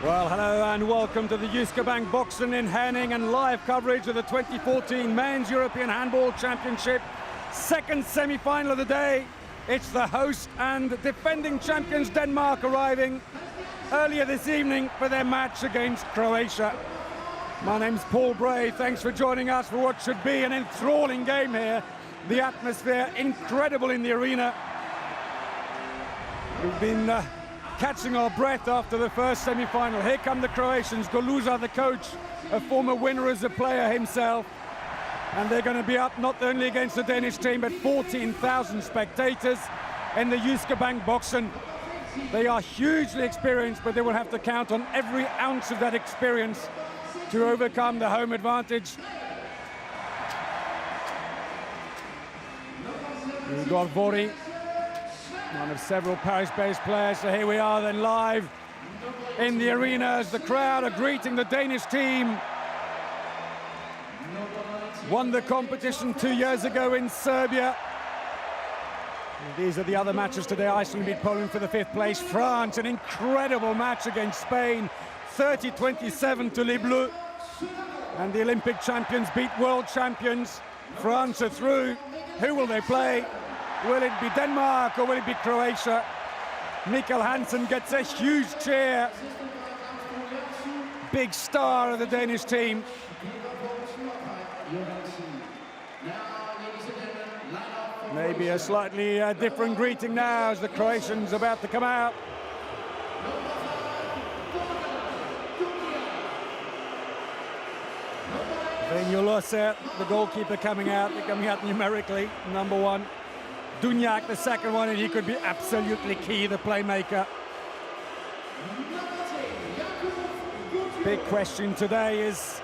Well, hello and welcome to the Jyske Bank Boxen in Herning and live coverage of the 2014 Men's European Handball Championship. Second semi-final of the day. It's the host and defending champions Denmark arriving earlier this evening for their match against Croatia. My name's Paul Bray. Thanks for joining us for what should be an enthralling game here. The atmosphere incredible in the arena. We've been catching our breath after the first semi-final. Here come the Croatians. Goluza, the coach, a former winner as a player himself. And they're going to be up not only against the Danish team, but 14,000 spectators in the Jyske Bank Boxen. They are hugely experienced, but they will have to count on every ounce of that experience to overcome the home advantage. We've got Vori, one of several Paris-based players. So here we are then live in the arena as the crowd are greeting the Danish team. Won the competition 2 years ago in Serbia. And these are the other matches today. Iceland beat Poland for the 5th place. France, an incredible match against Spain. 30-27 to Les Bleus. And the Olympic champions beat world champions. France are through. Who will they play? Will it be Denmark or will it be Croatia? Mikkel Hansen gets a huge cheer. Big star of the Danish team. Maybe a slightly different greeting now as the Croatians about to come out. Venulose, the goalkeeper, coming out. They're coming out numerically, number 1. Dunjak, the second one, and he could be absolutely key, the playmaker. Big question today is,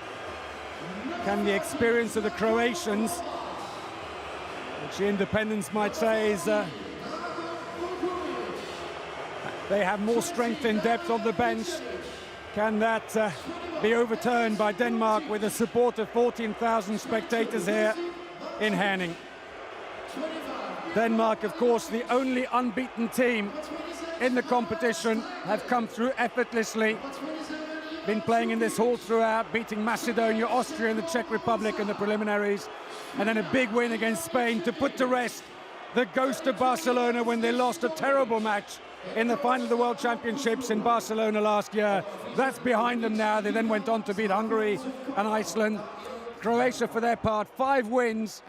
can the experience of the Croatians, which the independents might say is they have more strength and depth on the bench, can that be overturned by Denmark with the support of 14,000 spectators here in Herning? Denmark, of course, the only unbeaten team in the competition, have come through effortlessly. Been playing in this hall throughout, beating Macedonia, Austria and the Czech Republic in the preliminaries. And then a big win against Spain to put to rest the ghost of Barcelona when they lost a terrible match in the final of the World Championships in Barcelona last year. That's behind them now. They then went on to beat Hungary and Iceland. Croatia, for their part, 5 wins.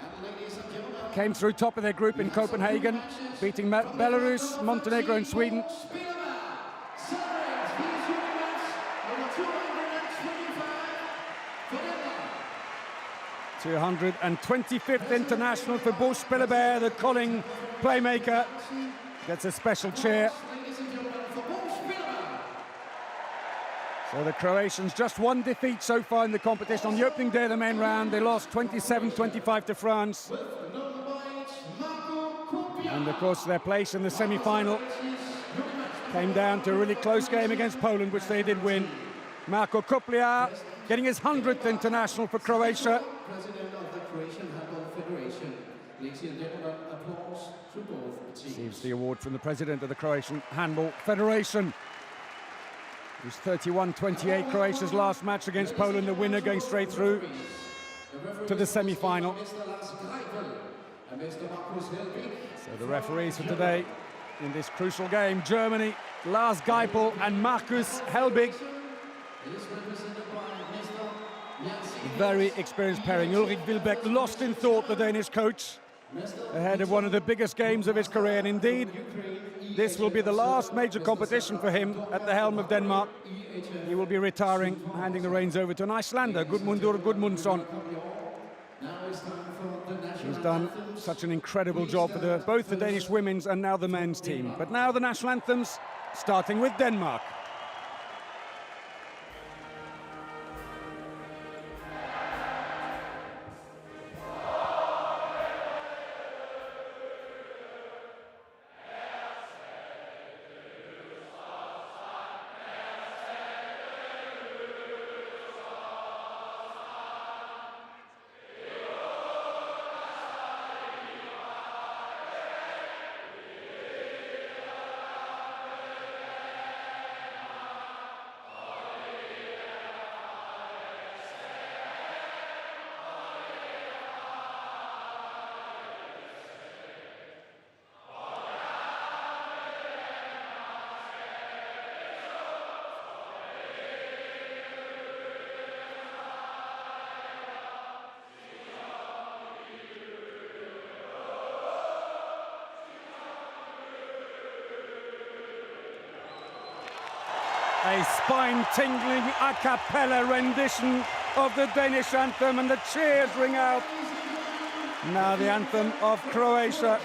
Came through top of their group in Copenhagen, beating Belarus, Montenegro and Sweden. #225th international for Bo Spilleberg, the Kolding playmaker, gets a special cheer. So the Croatians, just 1 defeat so far in the competition. On the opening day of the main round, they lost 27-25 to France. And of course their place in the semi-final came down to a really close game against Poland, which they did win. Marko Koplia getting his 100th international for Croatia. President of the Croatian Handball Federation. Ladies and gentlemen, applause to both teams. Receives the award from the president of the Croatian Handball Federation. It was 31-28, Croatia's last match against Poland, the winner going straight through to the semi-final. So the referees for today in this crucial game, Germany, Lars Geipel and Markus Helbig. Very experienced pairing. Ulrik Wilbek lost in thought, the Danish coach, ahead of one of the biggest games of his career. And indeed, this will be the last major competition for him at the helm of Denmark. He will be retiring, handing the reins over to an Icelander, Gudmundur Gudmundsson. He's done such an incredible job for both the Danish women's and now the men's team. But now the national anthems, starting with Denmark. a spine-tingling a cappella rendition of the Danish anthem, and the cheers ring out. Now the anthem of Croatia.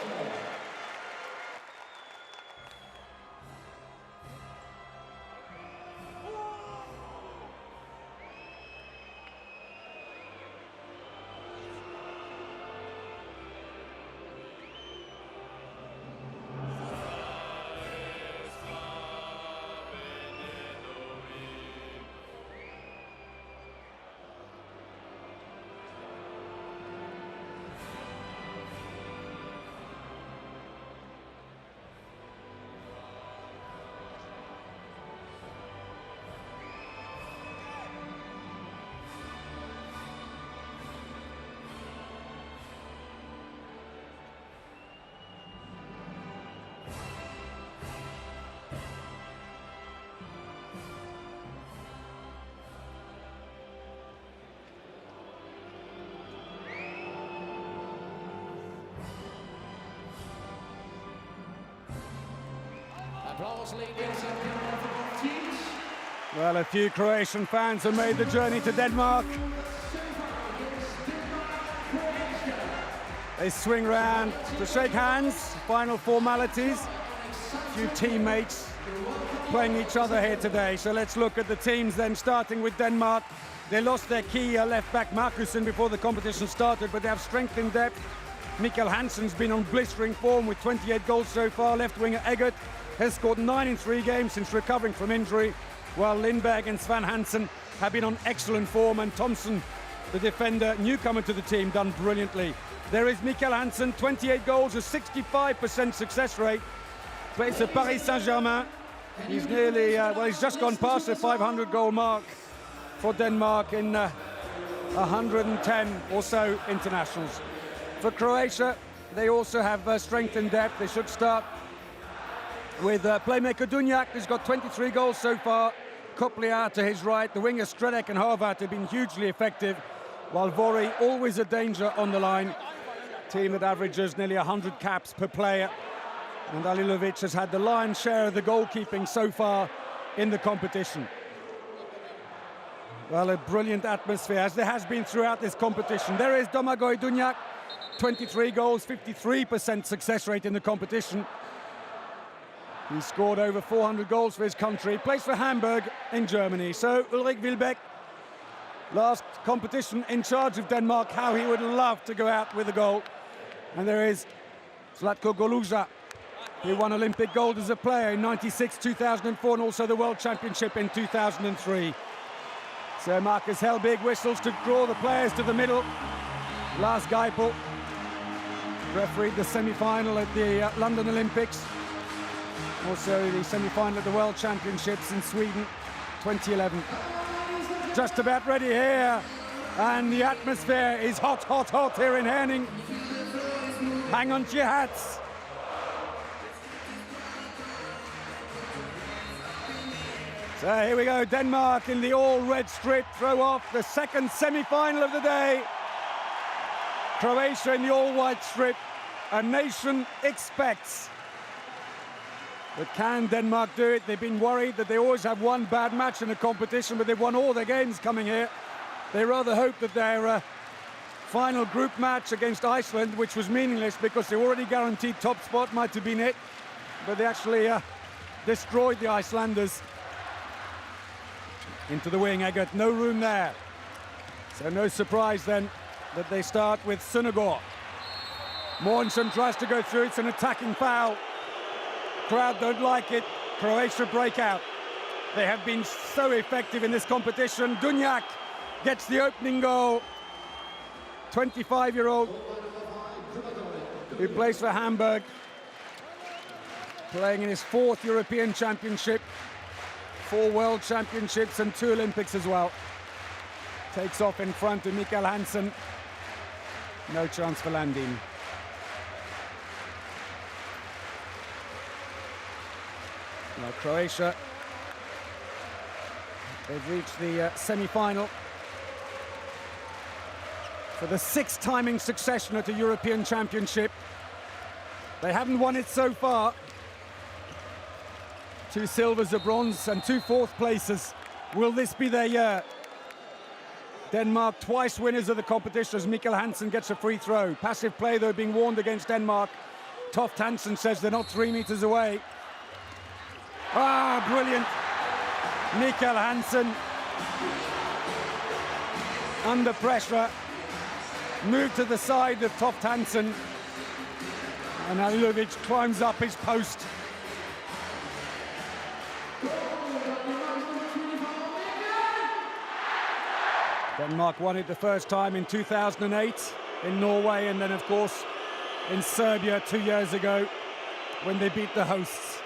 Applause, ladies and gentlemen, for both teams. Well, a few Croatian fans have made the journey to Denmark. They swing round to shake hands, final formalities. A few teammates playing each other here today. So let's look at the teams then, starting with Denmark. They lost their key left-back Markussen before the competition started, but they have strength in depth. Mikkel Hansen's been on blistering form with 28 goals so far. Left winger Eggert has scored 9 in 3 games since recovering from injury, while Lindberg and Svan Hansen have been on excellent form, and Thompson, the defender, newcomer to the team, done brilliantly. There is Mikkel Hansen, 28 goals, a 65% success rate. Plays for Paris Saint-Germain. He's nearly, he's just gone past the 500 goal mark for Denmark in 110 or so internationals. For Croatia, they also have strength and depth. They should start with playmaker Dunjak, who's got 23 goals so far. Kopliar to his right. The wingers Stredek and Horvath have been hugely effective, while Vori always a danger on the line. Team that averages nearly 100 caps per player. And Alilovic has had the lion's share of the goalkeeping so far in the competition. Well, a brilliant atmosphere, as there has been throughout this competition. There is Domagoj Dunjak, 23 goals, 53% success rate in the competition. He scored over 400 goals for his country. He plays for Hamburg in Germany. So Ulrik Wilbek, last competition in charge of Denmark, how he would love to go out with a goal. And there is Zlatko Goluza, who won Olympic gold as a player in '96, 2004, and also the World Championship in 2003. So Marcus Helbig whistles to draw the players to the middle. Lars Geipel refereed the semi-final at the London Olympics. Also the semi-final at the World Championships in Sweden, 2011. Just about ready here, and the atmosphere is hot, hot, hot here in Herning. Hang on to your hats. So here we go, Denmark in the all-red strip, throw off the second semi-final of the day. Croatia in the all-white strip. A nation expects. But can Denmark do it? They've been worried that they always have one bad match in a competition, but they've won all their games coming here. They rather hope that their final group match against Iceland, which was meaningless because they already guaranteed top spot, might have been it. But they actually destroyed the Icelanders. Into the wing, Eggert, no room there. So no surprise then that they start with Søndergaard. Mortensen tries to go through, it's an attacking foul. Crowd don't like it. Croatia break out. They have been so effective in this competition. Dunjak gets the opening goal. 25-year-old who plays for Hamburg, playing in his 4th European Championship, 4 World Championships and 2 Olympics as well. Takes off in front of Mikkel Hansen. No chance for Landin. Now Croatia, they've reached the semi-final for the 6th time in succession at a European Championship. They haven't won it so far. 2 silvers, a bronze, and 2 fourth places. Will this be their year? Denmark twice winners of the competition as Mikkel Hansen gets a free throw. Passive play, though, being warned against Denmark. Toft Hansen says they're not 3 meters away. Ah, brilliant. Mikkel Hansen under pressure. Moved to the side of Toft Hansen. And Alilovic climbs up his post. Denmark won it the first time in 2008 in Norway, and then of course in Serbia 2 years ago when they beat the hosts.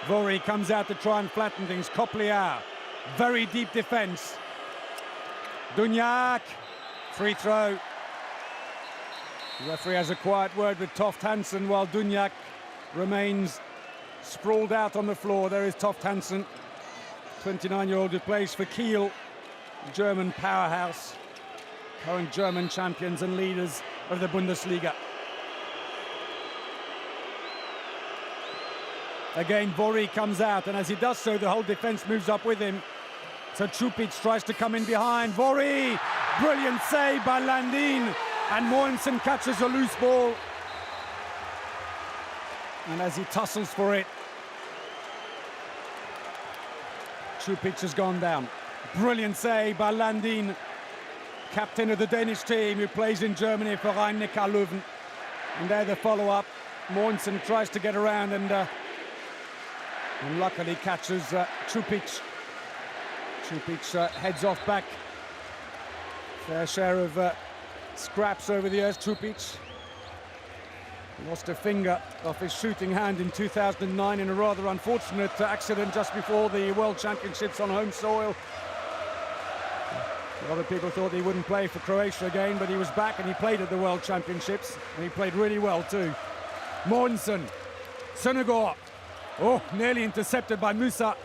Vori comes out to try and flatten things. Kopliar, very deep defense. Dunjak, free throw. The referee has a quiet word with Toft Hansen while Dunjak remains sprawled out on the floor. There is Toft Hansen, 29-year-old who plays for Kiel, German powerhouse, current German champions and leaders of the Bundesliga. Again, Vori comes out, and as he does so, the whole defense moves up with him. So Čupić tries to come in behind. Vori, brilliant save by Landin, and Mogensen catches a loose ball. And as he tussles for it, Čupić has gone down. Brilliant save by Landin, captain of the Danish team who plays in Germany for Rhein-Neckar Löwen. And there the follow-up. Mogensen tries to get around and luckily catches Čupić. Čupić heads off back. Fair share of scraps over the years. Čupić lost a finger off his shooting hand in 2009 in a rather unfortunate accident just before the World Championships on home soil. A lot of people thought he wouldn't play for Croatia again, but he was back and he played at the World Championships, and he played really well too. Mogensen, Søndergaard, oh, nearly intercepted by Musa.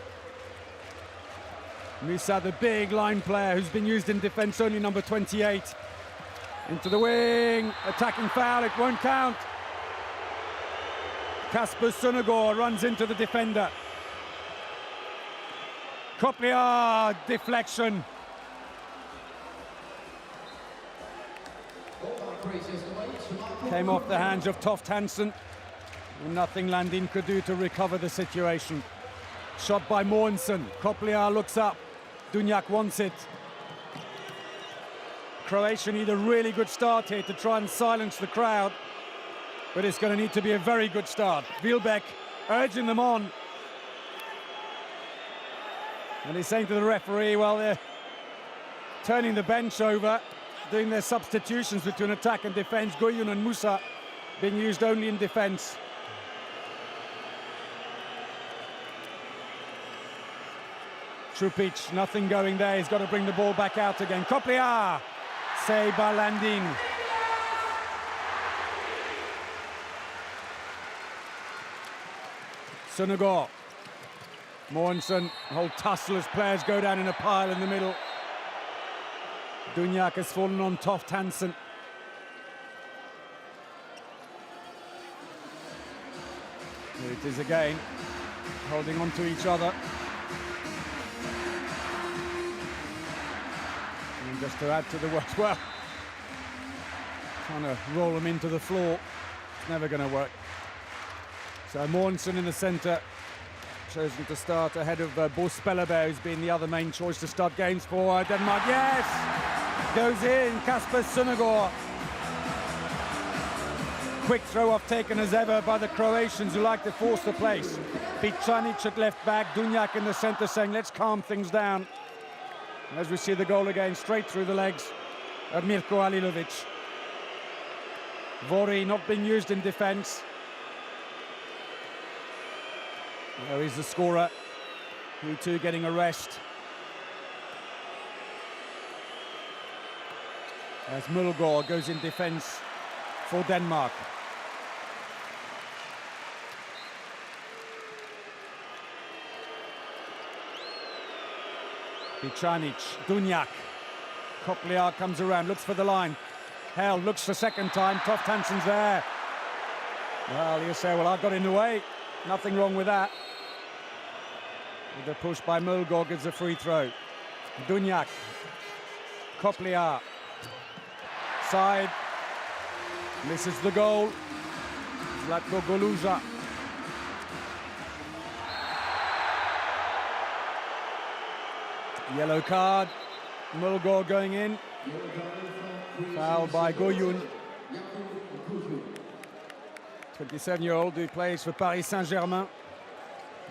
Musa, the big line player who's been used in defense, only number 28. Into the wing, attacking foul, it won't count. Kasper Søndergaard runs into the defender. Kopliar, deflection. Came off the hands of Toft Hansen. Nothing Landin could do to recover the situation. Shot by Mogensen. Kopliar looks up. Dunjak wants it. Croatia need a really good start here to try and silence the crowd. But it's going to need to be a very good start. Wielbeck urging them on. And he's saying to the referee, well, they're turning the bench over, doing their substitutions between attack and defense. Guyon and Musa being used only in defense. Čupić, nothing going there. He's got to bring the ball back out again. Kopliar, saved by Landin. Søndergaard, Mogensen, whole tussle as players go down in a pile in the middle. Dunjak has fallen on Toft Hansen. Here it is again, holding on to each other. And just to add to the work, well, trying to roll them into the floor, it's never going to work. So Mogensen in the centre, chosen to start ahead of Bo Spellerberg, who's been the other main choice to start games for Denmark. Yes! Goes in, Kasper Søndergaard. Quick throw-off taken as ever by the Croatians who like to force the place. Pjanic at left back, Dunjak in the centre saying, let's calm things down. As we see the goal again, straight through the legs of Mirko Alilovic. Vori not being used in defence. There is the scorer, who too getting a rest. As Mølgaard goes in defence for Denmark. Pjanic, Dunjak. Kopliar comes around, looks for the line. Hell looks for second time, Toft Hansen's there. Well, you say, well, I got in the way. Nothing wrong with that. With the push by Mulgore gives a free throw. Dunjak. Koplia. Side. Misses the goal. Zlatko Goluza. Yellow card. Mulgore going in. Foul by Goyun. 27-year-old who plays for Paris Saint-Germain.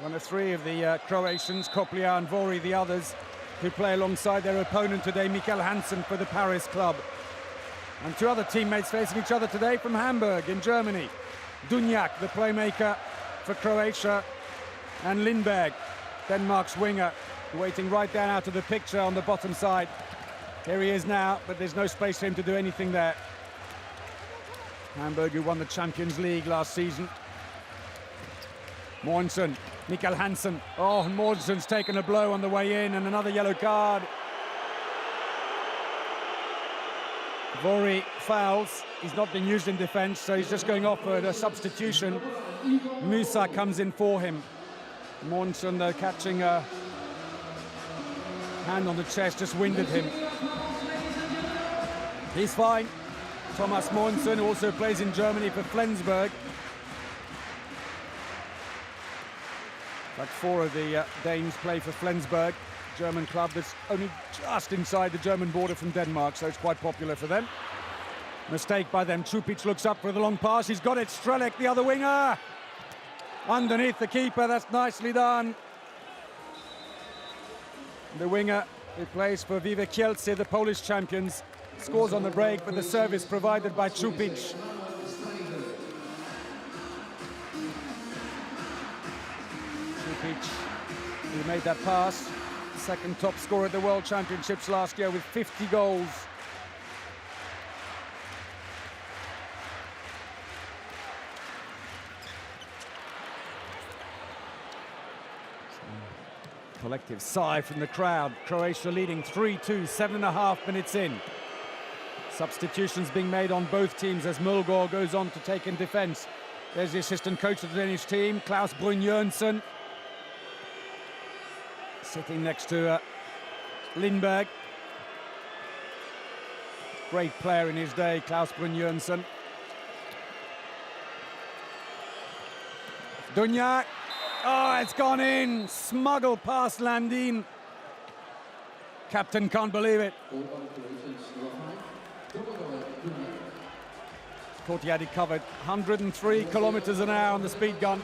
One of three of the Croatians, Koplia and Vori, the others, who play alongside their opponent today, Mikkel Hansen, for the Paris club. And two other teammates facing each other today from Hamburg in Germany. Dunjak, the playmaker for Croatia, and Lindberg, Denmark's winger, waiting right down out of the picture on the bottom side. Here he is now, but there's no space for him to do anything there. Hamburg, who won the Champions League last season. Mogensen, Mikkel Hansen. Oh, and Mogensen's taken a blow on the way in, and another yellow card. Vori fouls. He's not been used in defence, so he's just going off for a substitution. Musa comes in for him. Mogensen, though, catching a hand on the chest, just winded him. He's fine. Thomas Mogensen, who also plays in Germany for Flensburg. Like four of the Danes play for Flensburg, German club that's only just inside the German border from Denmark, so it's quite popular for them. Mistake by them. Čupić looks up for the long pass. He's got it. Strelec, the other winger. Underneath the keeper. That's nicely done. The winger who plays for Vive Kielce, the Polish champions, scores on the break, but the service provided by Čupić. Čupić, who made that pass, second top scorer at the World Championships last year with 50 goals. Collective sigh from the crowd. Croatia leading 3-2, 7.5 minutes in. Substitutions being made on both teams as Mulgore goes on to take in defence. There's the assistant coach of the Danish team, Klaus Brynjørensen, sitting next to Lindberg. Great player in his day, Klaus Brynjørensen. Dunjak. Oh, it's gone in. Smuggled past Landin. Captain can't believe it. Thought he had it covered. 103 kilometers an hour on the speed gun.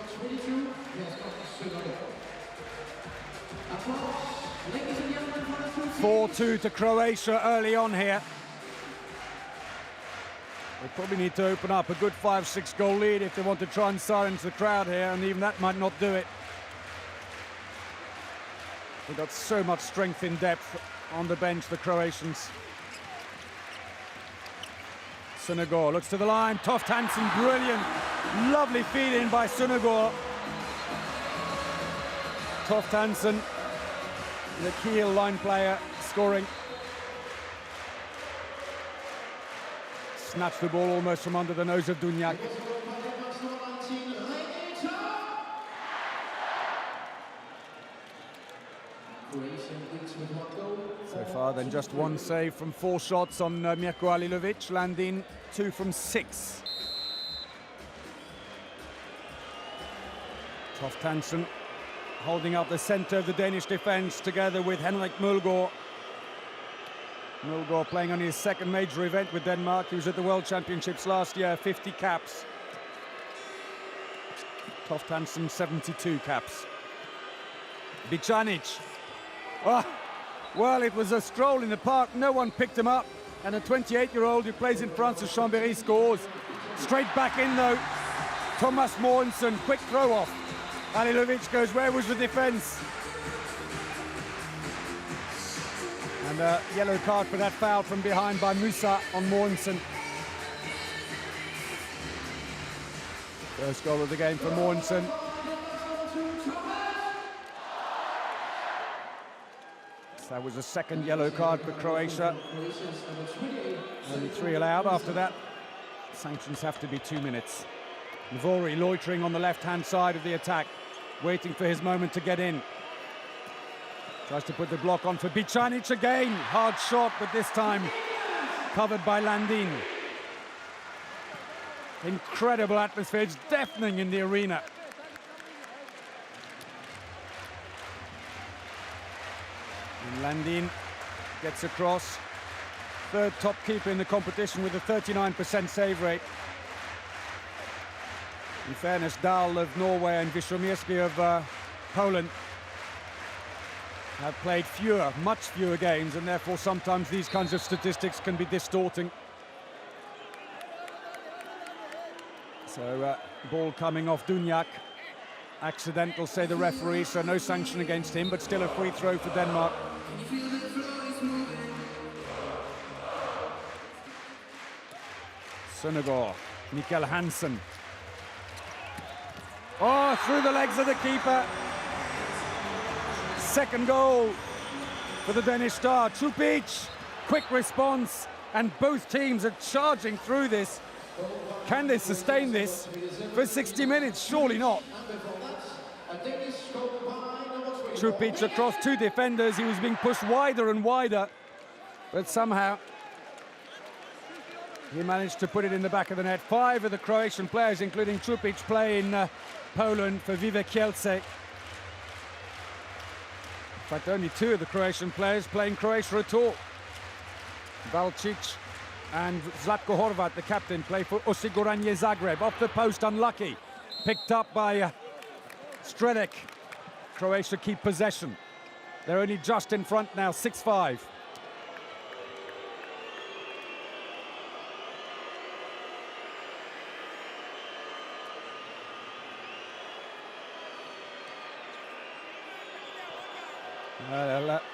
4-2 to Croatia early on here. They probably need to open up a good 5-6 goal lead if they want to try and silence the crowd here, and even that might not do it. They've got so much strength in depth on the bench, the Croatians. Søndergaard looks to the line. Toft Hansen, brilliant. Lovely feed in by Søndergaard. Toft Hansen, the Kiel line player, scoring. Snatched the ball almost from under the nose of Dunjak. So far then just one save from 4 shots on Mirko Alilovic. Landin 2 from 6. Toft Hansen holding up the centre of the Danish defence together with Henrik Mulgore. Mulgore playing on his second major event with Denmark. He was at the World Championships last year, 50 caps. Toft Hansen, 72 caps. Bicanic. Oh, well, it was a stroll in the park. No one picked him up. And a 28-year-old who plays in France for Chambéry scores. Straight back in, though. Thomas Mogensen, quick throw-off. Alilovic goes, where was the defence? And a yellow card for that foul from behind by Musa on Mogensen. First goal of the game for Mogensen. That was a second yellow card for Croatia. Only 3 allowed after that. Sanctions have to be 2 minutes. Vori loitering on the left-hand side of the attack, waiting for his moment to get in. Tries to put the block on for Bicanic again. Hard shot, but this time covered by Landin. Incredible atmosphere, it's deafening in the arena. And Landin gets across. Third top keeper in the competition with a 39% save rate. In fairness, Dahl of Norway and Wisłomierski of Poland have played much fewer games, and therefore sometimes these kinds of statistics can be distorting. So ball coming off Dunjak. Accidental, say the referee, so no sanction against him, but still a free throw for Denmark. Søndergaard, Mikkel Hansen. Oh, through the legs of the keeper. Second goal for the Danish star. Trupic, quick response, and both teams are charging through this. Can they sustain this for 60 minutes? Surely not. Trupic across two defenders. He was being pushed wider and wider, but somehow he managed to put it in the back of the net. 5 of the Croatian players, including Trupic, play in Poland for Vive Kielce. In fact, only 2 of the Croatian players playing Croatia at all. Valcic and Zlatko Horvat, the captain, play for Osiguranje Zagreb. Off the post, unlucky. Picked up by Stredek. Croatia keep possession. They're only just in front now, 6-5.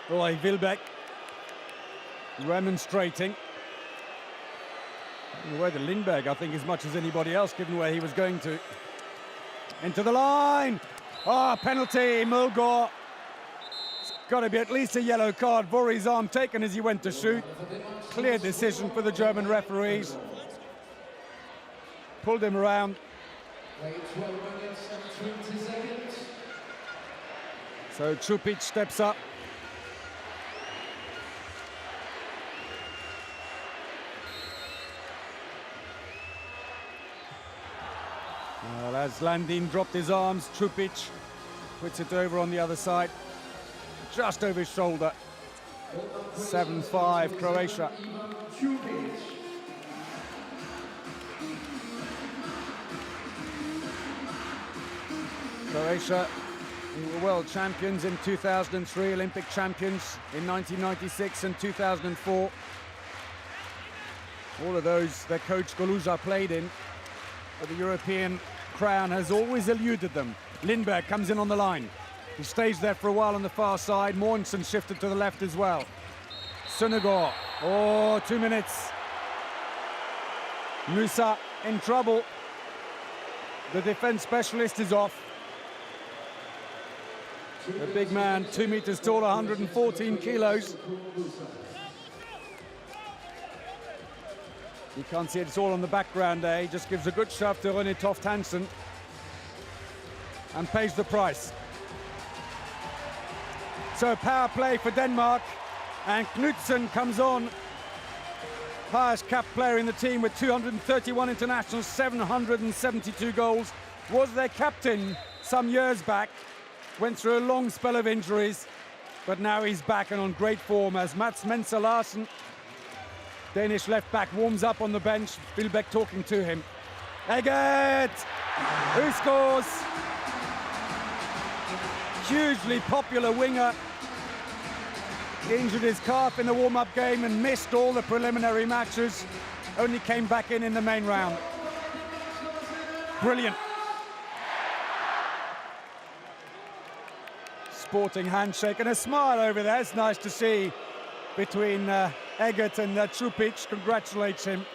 Roy Wilbeck remonstrating. Where to Lindberg, I think, as much as anybody else, given where he was going to. Into the line. Oh, penalty, Mulgaard. It's got to be at least a yellow card. Vori's arm taken as he went to shoot. Clear decision for the German referees. Pulled him around. So Trupic steps up. Well, as Landin dropped his arms, Trupic puts it over on the other side, just over his shoulder. 7-5 Croatia. Croatia, who were world champions in 2003, Olympic champions in 1996 and 2004. All of those their coach Goluza played in, but the European crown has always eluded them. Lindberg comes in on the line. He stays there for a while on the far side. Mortensen shifted to the left as well. Søndergaard, oh, 2 minutes. Musa in trouble. The defense specialist is off. The big man, 2 meters tall, 114 kilos. You can't see it, it's all on the background there. He just gives a good shove to René Toft Hansen and pays the price. So power play for Denmark, and Knudsen comes on. Highest capped player in the team with 231 internationals, 772 goals. Was their captain some years back. Went through a long spell of injuries, but now he's back and on great form as Mats Mensa Larsen, Danish left back, warms up on the bench. Wilbeck talking to him. Eggert, who scores? Hugely popular winger. Injured his calf in the warm-up game and missed all the preliminary matches. Only came back in the main round. Brilliant. Sporting handshake and a smile over there. It's nice to see between Eggert and Trupic. Congratulates him.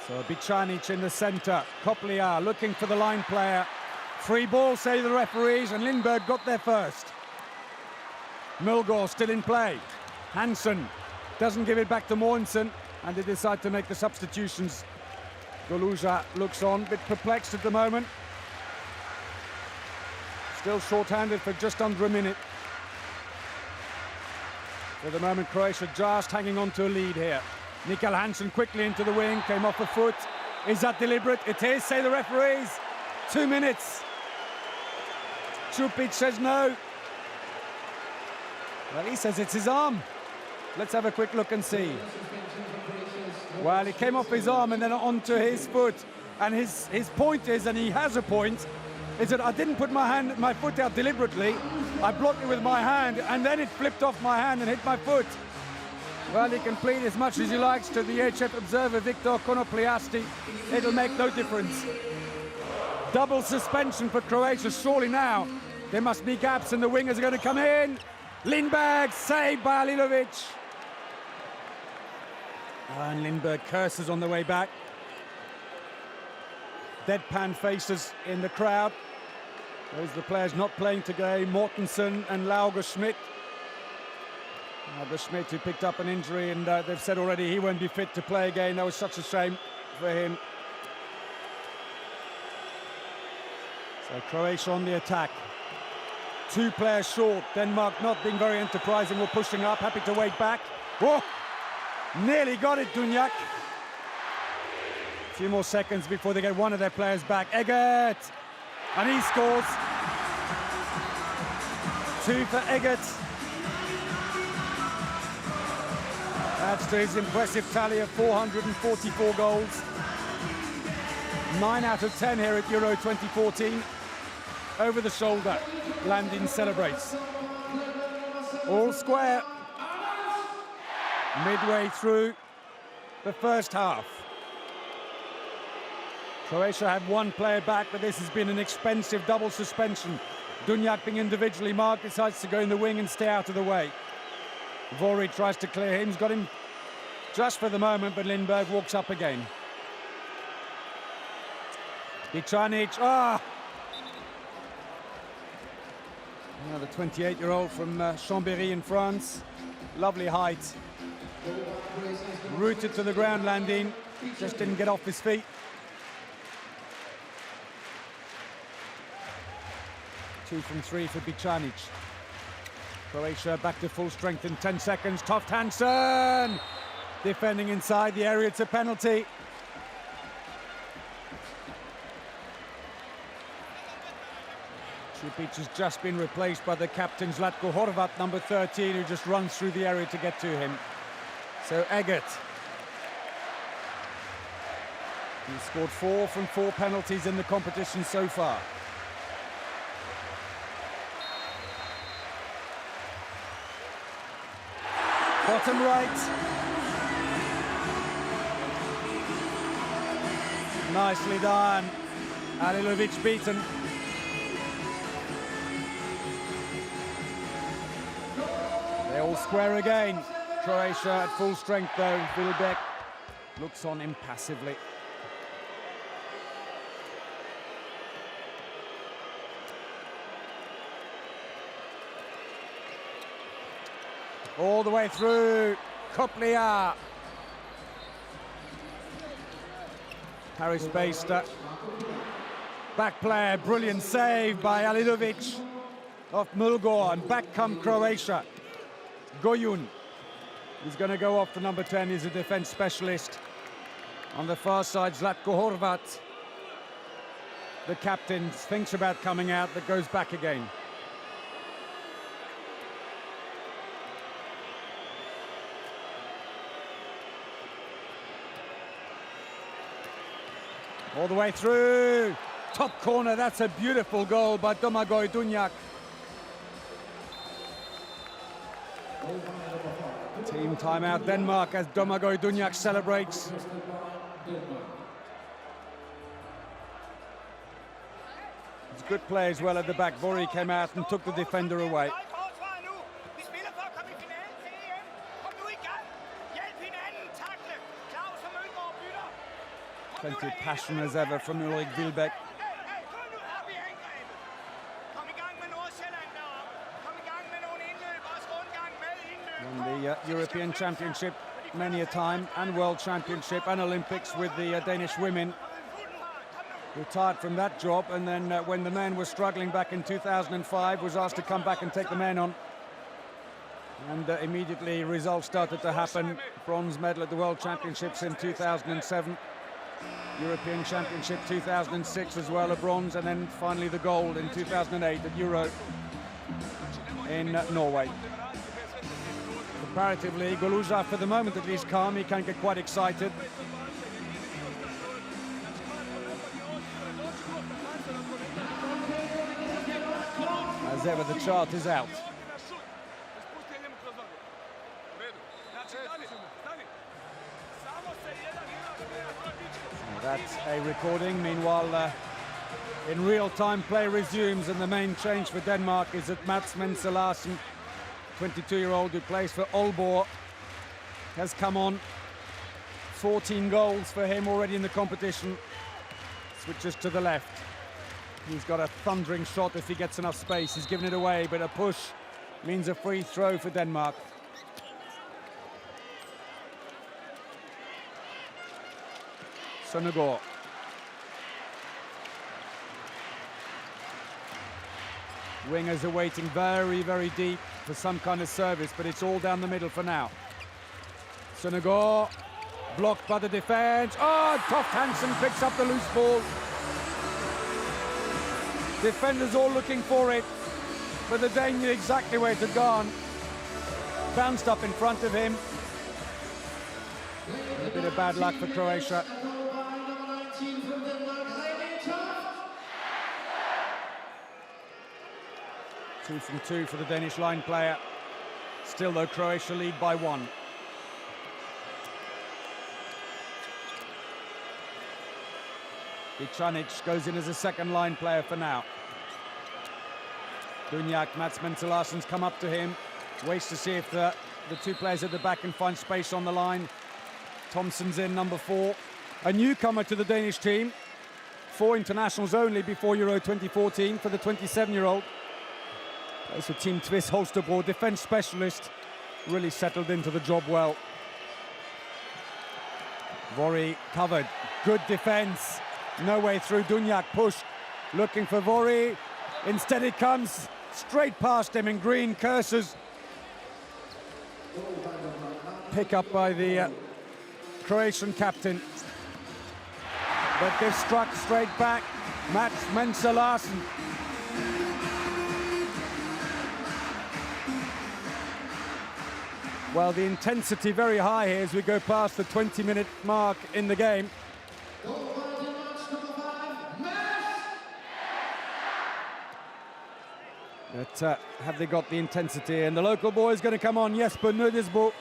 So Bicanic in the centre. Koplia looking for the line player. Free ball, say the referees, and Lindberg got there first. Mulgaard still in play. Hansen doesn't give it back to Mortensen. and they decide to make the substitutions. Goluja looks on, a bit perplexed at the moment. Still short-handed for just under a minute. For the moment, Croatia just hanging on to a lead here. Mikael Hansen quickly into the wing, came off a foot. Is that deliberate? It is, say the referees. 2 minutes. Čupić says no. Well, he says it's his arm. Let's have a quick look and see. Well, he came off his arm and then onto his foot. And his point is, and he has a point, is that I didn't put my foot out deliberately. I blocked it with my hand, and then it flipped off my hand and hit my foot. Well, he can plead as much as he likes to the EHF observer, Victor Konopliasti. It'll make no difference. Double suspension for Croatia, surely now. There must be gaps and the wingers are going to come in. Lindberg, saved by Alilovic. And Lindberg curses on the way back. Deadpan faces in the crowd. Those are the players not playing today, Mortensen and Lauger Schmidt. Lauger Schmidt, who picked up an injury, and they've said already he won't be fit to play again. That was such a shame for him. So Croatia on the attack. 2 players short. Denmark not being very enterprising or pushing up, happy to wait back. Whoa! Nearly got it, Dunjak. A few more seconds before they get one of their players back. Eggert! And he scores. 2 for Eggert. Adds to his impressive tally of 444 goals. 9 out of 10 here at Euro 2014. Over the shoulder, Landin celebrates. All square. Midway through the first half. Croatia have 1 player back, but this has been an expensive double suspension. Dunjak, being individually marked, decides to go in the wing and stay out of the way. Vori tries to clear him. He's got him just for the moment, but Lindberg walks up again. Bicanic, Another 28-year-old from Chambéry in France. Lovely height. Rooted to the ground, Landin. Just didn't get off his feet. Two from 3 for Bicanic. Croatia back to full strength in 10 seconds. Toft Hansen! Defending inside the area, it's a penalty. Čupić has just been replaced by the captain Zlatko Horvat, number 13, who just runs through the area to get to him. So Eggert. He's scored 4 from 4 penalties in the competition so far. Bottom right. Nicely done. Alilovic beaten. They all square again. Croatia at full strength though. Wilbeck looks on impassively. All the way through. Koplia. Paris-based back player. Brilliant save by Alilovic off Mulgor, and back come Croatia. Gojun. He's going to go off to number 10. He's a defense specialist. On the far side, Zlatko Horvat, the captain, thinks about coming out, but goes back again. All the way through. Top corner. That's a beautiful goal by Domagoj Dunjak. Team timeout Denmark as Domagoj Dunjak celebrates. It's good play as well at the back. Vori came out and took the defender away. Plenty of passion as ever from Ulrik Wilbeck. Won the European Championship many a time, and World Championship and Olympics with the Danish women. Retired from that job, and then when the men were struggling back in 2005, was asked to come back and take the men on. And immediately results started to happen. Bronze medal at the World Championships in 2007. European Championship 2006 as well, a bronze, and then finally the gold in 2008 at Euro in Norway. Comparatively, Goluza, for the moment at least, calm. He can get quite excited. As ever, the chart is out. That's a recording. Meanwhile, in real time, play resumes, and the main change for Denmark is that Mats Mense Larsen, 22-year-old who plays for Aalborg, has come on. 14 goals for him already in the competition. Switches to the left. He's got a thundering shot if he gets enough space. He's given it away, but a push means a free throw for Denmark. Søndergaard. Wingers are waiting very, very deep for some kind of service, but it's all down the middle for now. Søndergaard, blocked by the defense. Oh, Toft Hansen picks up the loose ball. Defenders all looking for it, but the Dane knew exactly where it had gone. Bounced up in front of him. A bit of bad luck for Croatia. Two from two for the Danish line player. Still, though, Croatia lead by 1. Bicanic goes in as a second line player for now. Dunjak, Mats Mense Larsen's come up to him. Waits to see if the two players at the back can find space on the line. Thompson's in, number 4. A newcomer to the Danish team. 4 internationals only before Euro 2014 for the 27-year-old. Plays for Team Tvis Holstebro, defense specialist. Really settled into the job well. Vori covered. Good defense. No way through. Dunjak pushed. Looking for Vori. Instead it comes straight past him in green. Curses. Pick up by the Croatian captain. But this struck straight back. Mats Mense Larsen. Well, the intensity very high here as we go past the 20-minute mark in the game. But have they got the intensity? And the local boy is going to come on. Jesper Nudesbo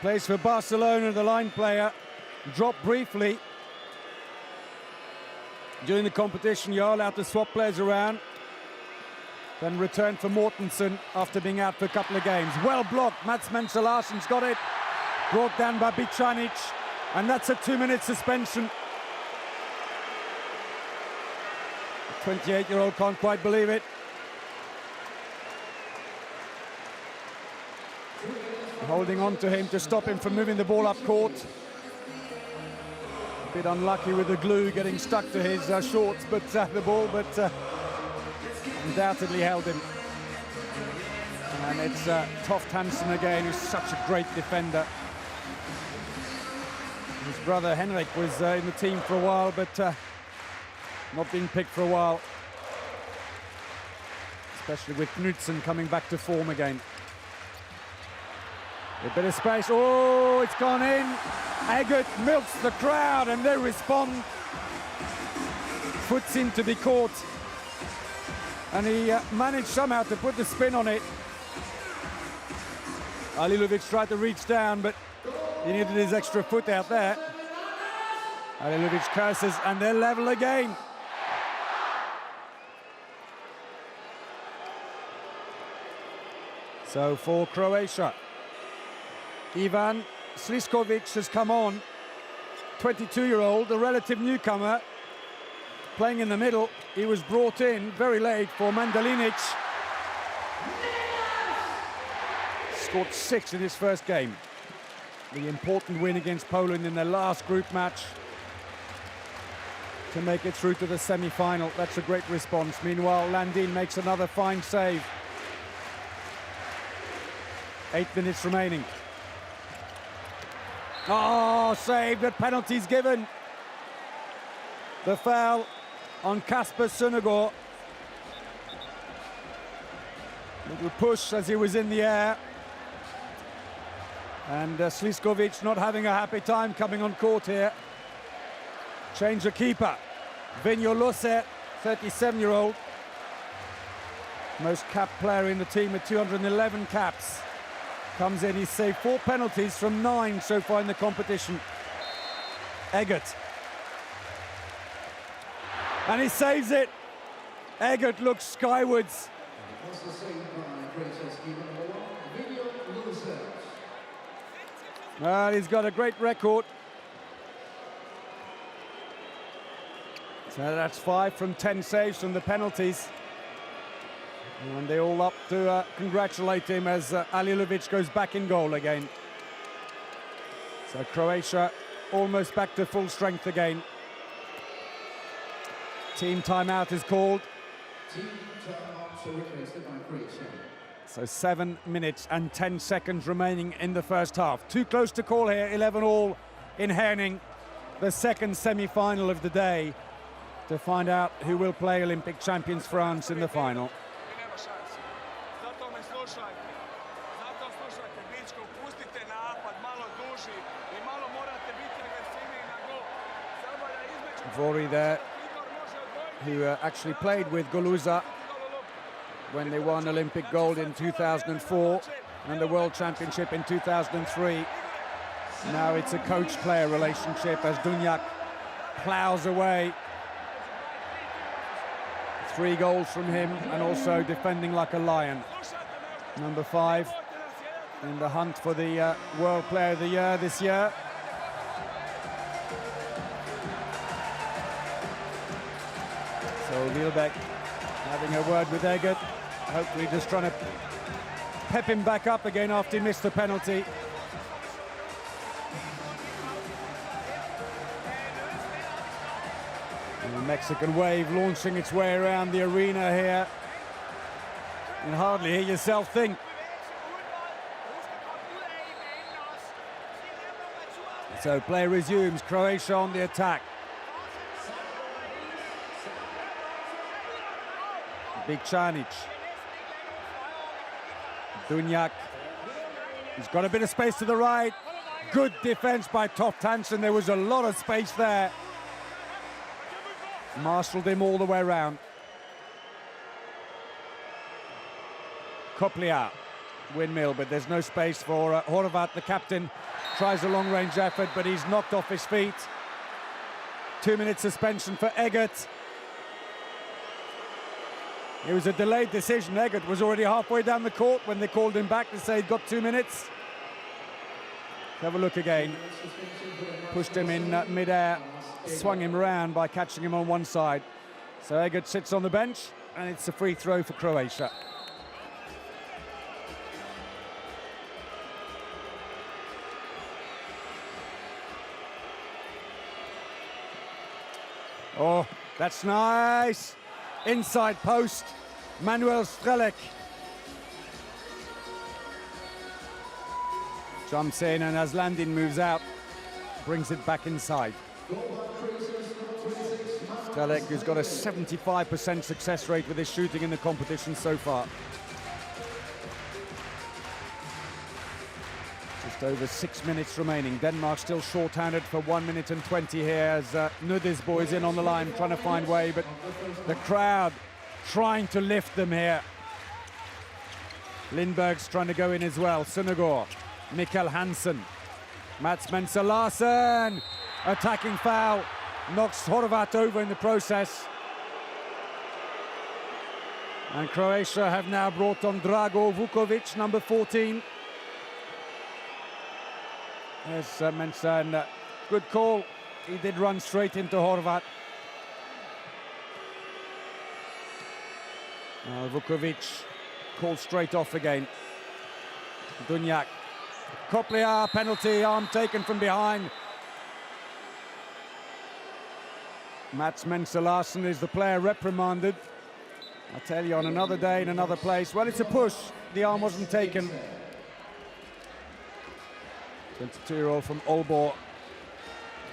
plays for Barcelona, the line player. Dropped briefly. During the competition, you're allowed to swap players around. Then returned for Mortensen after being out for a couple of games. Well blocked. Mats Mense Larsen's got it. Brought down by Bicanic. And that's a 2-minute suspension. The 28-year-old can't quite believe it. Holding on to him to stop him from moving the ball up court. A bit unlucky with the glue getting stuck to his shorts, but the ball, undoubtedly held him. And it's Toft Hansen again, who's such a great defender. His brother Henrik was in the team for a while, but not been picked for a while. Especially with Knudsen coming back to form again. A bit of space. Oh, it's gone in. Eggert milks the crowd and they respond. Foot seemed to be caught. And he managed somehow to put the spin on it. Alilovic tried to reach down, but he needed his extra foot out there. Alilovic curses, and they're level again. So for Croatia, Ivan Sliskovic has come on. 22-year-old, a relative newcomer, playing in the middle. He was brought in very late for Mandalinic. Scored 6 in his first game. The important win against Poland in their last group match to make it through to the semi-final. That's a great response. Meanwhile, Landin makes another fine save. 8 minutes remaining. Oh, saved, but penalties given. The foul on Kasper Søndergaard. Little push as he was in the air. And Sliskovic not having a happy time coming on court here. Change the keeper. Vinjo Lose, 37-year-old. Most capped player in the team with 211 caps. Comes in, he's saved 4 penalties from 9 so far in the competition. Eggert. And he saves it. Eggert looks skywards. Well, he's got a great record. So that's 5 from 10 saves from the penalties. And they all up to congratulate him as Alilovic goes back in goal again. So Croatia almost back to full strength again. Team timeout is called. Team timeout so requested by Croatia. So 7 minutes and 10 seconds remaining in the first half. Too close to call here, 11-all in Herning. The second semi-final of the day to find out who will play Olympic champions France in the final. Vori there, who actually played with Goluza when they won Olympic gold in 2004 and the World Championship in 2003. Now it's a coach-player relationship as Dunjak plows away. 3 goals from him and also defending like a lion. Number 5 in the hunt for the World Player of the Year this year. So Wielbeck having a word with Eggert, hopefully just trying to pep him back up again after he missed the penalty. And the Mexican wave launching its way around the arena here. You can hardly hear yourself think. So play resumes, Croatia on the attack. Bikčanić. Dunjak. He's got a bit of space to the right. Good defense by Toft Hansen. There was a lot of space there. Marshaled him all the way around. Koplia, windmill, but there's no space for Horvat, the captain. Tries a long-range effort, but he's knocked off his feet. 2-minute suspension for Eggert. It was a delayed decision. Eggert was already halfway down the court when they called him back to say he'd got 2 minutes. Have a look again. Pushed him in mid-air, swung him around by catching him on one side. So Eggert sits on the bench, and it's a free throw for Croatia. Oh, that's nice. Inside post, Manuel Strelec. Jumps in, and as Landin moves out, brings it back inside. Strelec, who's got a 75% success rate with his shooting in the competition so far. Just over 6 minutes remaining. Denmark still short-handed for 1 minute and 20 here as Nudisbo is in on the line trying to find way, but the crowd trying to lift them here. Lindberg's trying to go in as well. Søndergaard, Mikkel Hansen, Mats Mensah Larsen, attacking foul, knocks Horvat over in the process. And Croatia have now brought on Drago Vukovic, number 14. Yes, Mensah, and good call. He did run straight into Horvat. Vukovic called straight off again. Dunjak Coplier penalty, arm taken from behind. Mats Mensah Larsen is the player reprimanded. I tell you, on another day in another place. Well, it's a push. The arm wasn't taken. 22-year-old from Aalborg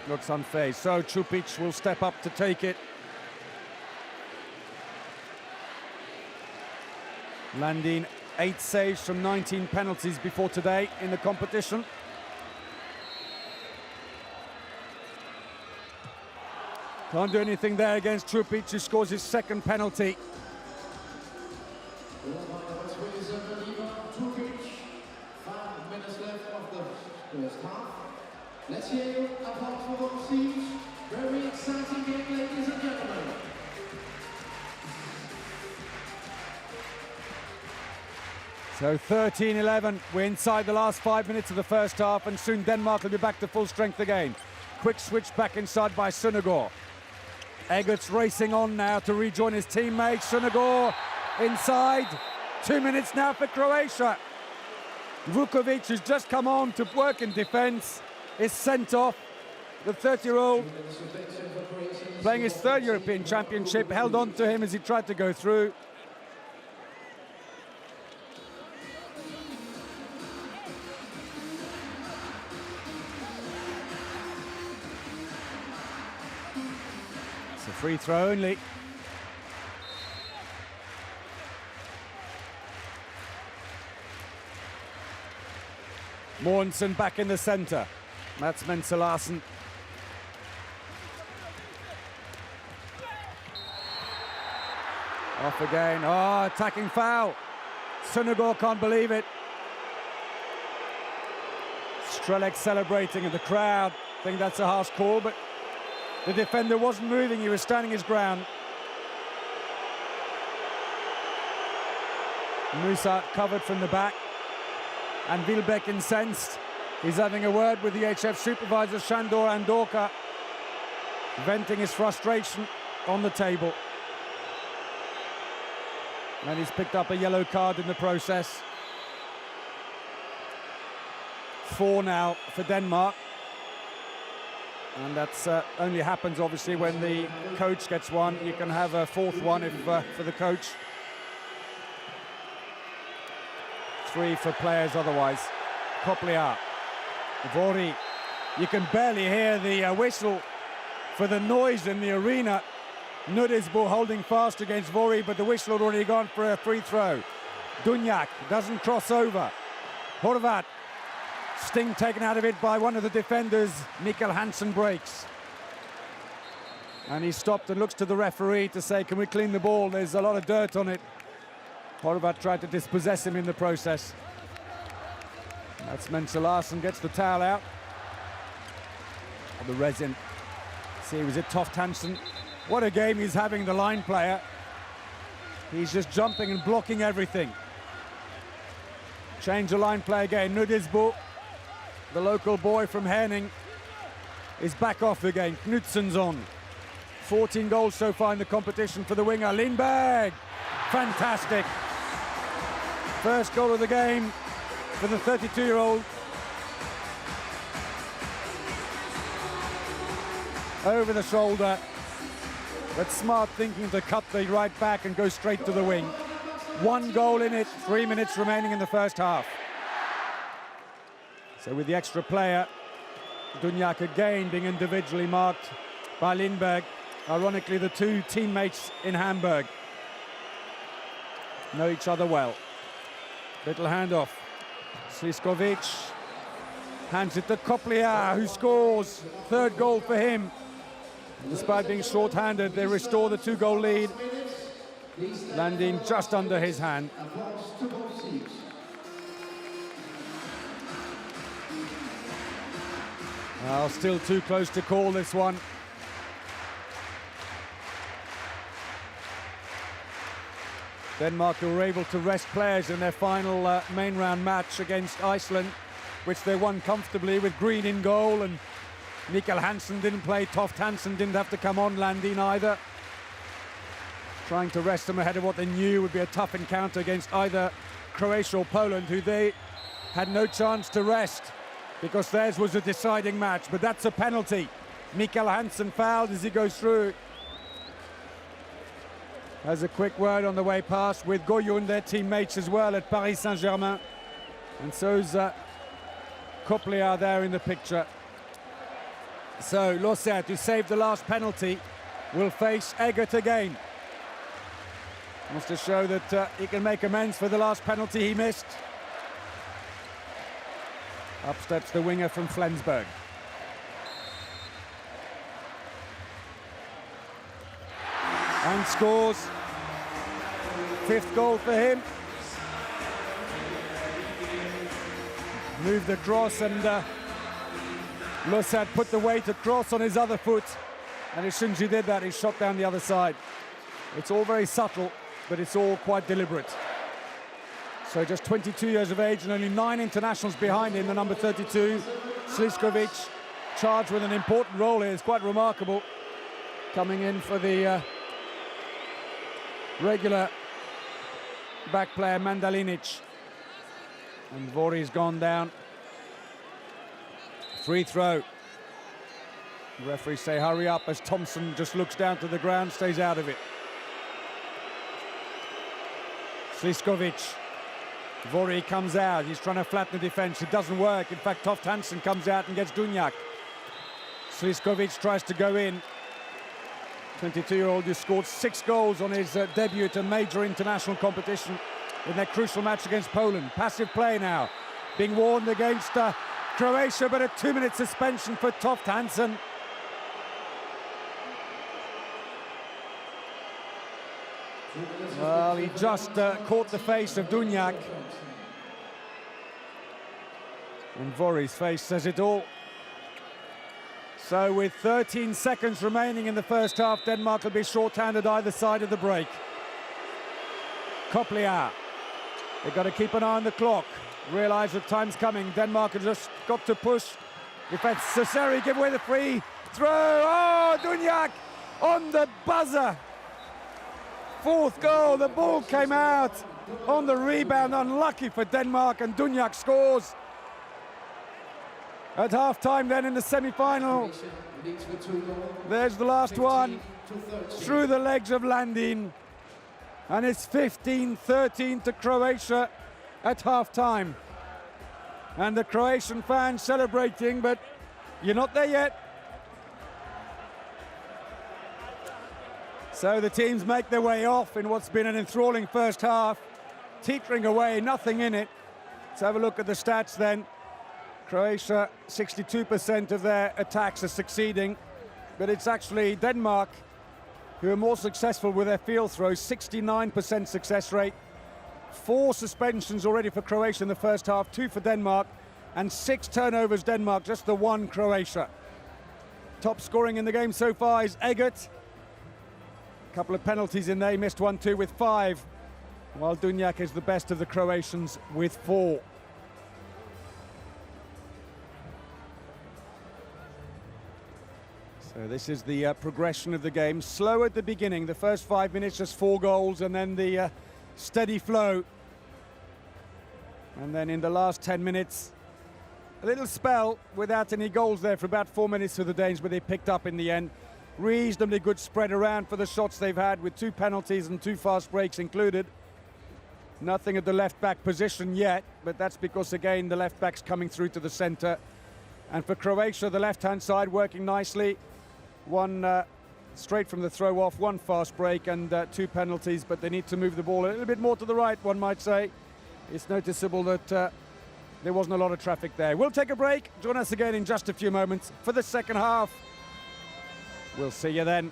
looks unfazed. So Čupić will step up to take it. Landin 8 saves from 19 penalties before today in the competition. Can't do anything there against Čupić, who scores his second penalty. Let's hear you applause for those teams. Very exciting game, ladies and gentlemen. So 13-11, we're inside the last 5 minutes of the first half, and soon Denmark will be back to full strength again. Quick switch back inside by Søndergaard. Eggert's racing on now to rejoin his teammates. Søndergaard inside. 2 minutes now for Croatia. Vukovic, who's just come on to work in defence, is sent off. The 30-year-old, playing his third European Championship, held on to him as he tried to go through. It's a free throw only. Mortensen back in the centre. Mats Mensah Larsen. Off again. Oh, attacking foul. Søndergaard can't believe it. Strelec celebrating in the crowd. I think that's a harsh call, but the defender wasn't moving. He was standing his ground. Musa covered from the back. And Wilbeck incensed. He's having a word with the EHF supervisor, Shandor Andorka, venting his frustration on the table. And he's picked up a yellow card in the process. 4 now for Denmark. And that's only happens, obviously, when the coach gets one. You can have a 4th one if for the coach. 3 for players otherwise. Coplier. Vori. You can barely hear the whistle for the noise in the arena. Nudisbo holding fast against Vori, but the whistle had already gone for a free throw. Dunjak doesn't cross over. Horvat. Sting taken out of it by one of the defenders. Mikkel Hansen breaks. And he stopped and looks to the referee to say, can we clean the ball? There's a lot of dirt on it. Horvat tried to dispossess him in the process. That's Mensah Larsen gets the towel out. The resin. See, was it Toft Hansen? What a game he's having, the line player. He's just jumping and blocking everything. Change the line play again. Nudisbo, the local boy from Herning, is back off again. Knudsen's on. 14 goals so far in the competition for the winger. Lindberg, fantastic. First goal of the game for the 32-year-old. Over the shoulder, but smart thinking to cut the right back and go straight to the wing. 1 goal in it, 3 minutes remaining in the first half. So with the extra player, Dunjak again being individually marked by Lindberg. Ironically, the 2 teammates in Hamburg know each other well. Little handoff. Sliskovic hands it to Coplier, who scores. 3rd goal for him. Despite being short-handed, they restore the 2-goal lead. Landing just under his hand. Well, still too close to call this one. Denmark were able to rest players in their final main round match against Iceland, which they won comfortably with Green in goal, and Mikkel Hansen didn't play. Toft Hansen didn't have to come on. Landin either. Trying to rest them ahead of what they knew would be a tough encounter against either Croatia or Poland, who they had no chance to rest because theirs was a deciding match, but that's a penalty. Mikael Hansen fouled as he goes through. Has a quick word on the way past with Goyun, their teammates as well at Paris Saint-Germain. And so's Copliard there in the picture. So Losset, who saved the last penalty, will face Eggert again. Wants to show that he can make amends for the last penalty he missed. Up steps the winger from Flensburg. And scores. 5th goal for him. Moved across and Losset put the weight across on his other foot. And as soon as he did that, he shot down the other side. It's all very subtle, but it's all quite deliberate. So just 22 years of age and only 9 internationals behind him, the number 32, Sliskovic, charged with an important role here. It's quite remarkable. Coming in for the regular back player Mandalinic. And Vori's gone down. Free throw. The referees say hurry up as Thompson just looks down to the ground, stays out of it. Sliskovic. Vori comes out, he's trying to flatten the defense, it doesn't work. In fact, Toft Hansen comes out and gets Dunjak. Sliskovic tries to go in. 22-year-old who scored 6 goals on his debut at a major international competition in their crucial match against Poland. Passive play now, being warned against Croatia, but a 2-minute suspension for Toft Hansen. Well, he just caught the face of Dunjak. And Vori's face says it all. So with 13 seconds remaining in the first half, Denmark will be short-handed either side of the break. Copliard. They've got to keep an eye on the clock. Realise that time's coming. Denmark has just got to push. If it's necessary, give away the free throw. Oh, Dunjak on the buzzer. 4th goal, the ball came out on the rebound, unlucky for Denmark, and Dunjak scores. At half-time then in the semi-final. There's the last one, through the legs of Landin. And it's 15-13 to Croatia at half-time. And the Croatian fans celebrating, but you're not there yet. So the teams make their way off in what's been an enthralling first half. Teetering away, nothing in it. Let's have a look at the stats then. Croatia, 62% of their attacks are succeeding, but it's actually Denmark who are more successful with their field throws, 69% success rate. 4 suspensions already for Croatia in the first half, 2 for Denmark, and 6 turnovers Denmark, just the 1 Croatia. Top scoring in the game so far is Eggert. Couple of penalties in there, he missed 1 too with 5, while Dunjak is the best of the Croatians with 4. So this is the progression of the game. Slow at the beginning, the first 5 minutes just 4 goals, and then the steady flow. And then in the last 10 minutes, a little spell without any goals there for about 4 minutes for the Danes, but they picked up in the end. Reasonably good spread around for the shots they've had, with 2 penalties and 2 fast breaks included. Nothing at the left-back position yet, but that's because, again, the left-back's coming through to the centre. And for Croatia, the left-hand side working nicely. 1 straight from the throw-off, 1 fast break and 2 penalties, but they need to move the ball a little bit more to the right, one might say. It's noticeable that there wasn't a lot of traffic there. We'll take a break. Join us again in just a few moments for the second half. We'll see you then.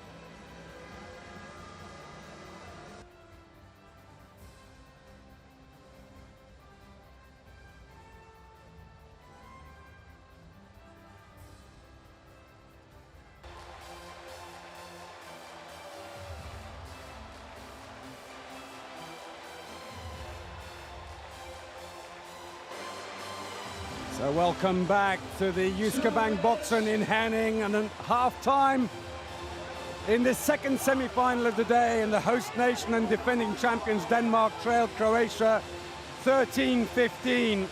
So welcome back to the Jyske Bank Boxen in Herning, and at half-time in the second semi-final of the day, and the host nation and defending champions Denmark trailed Croatia 13-15.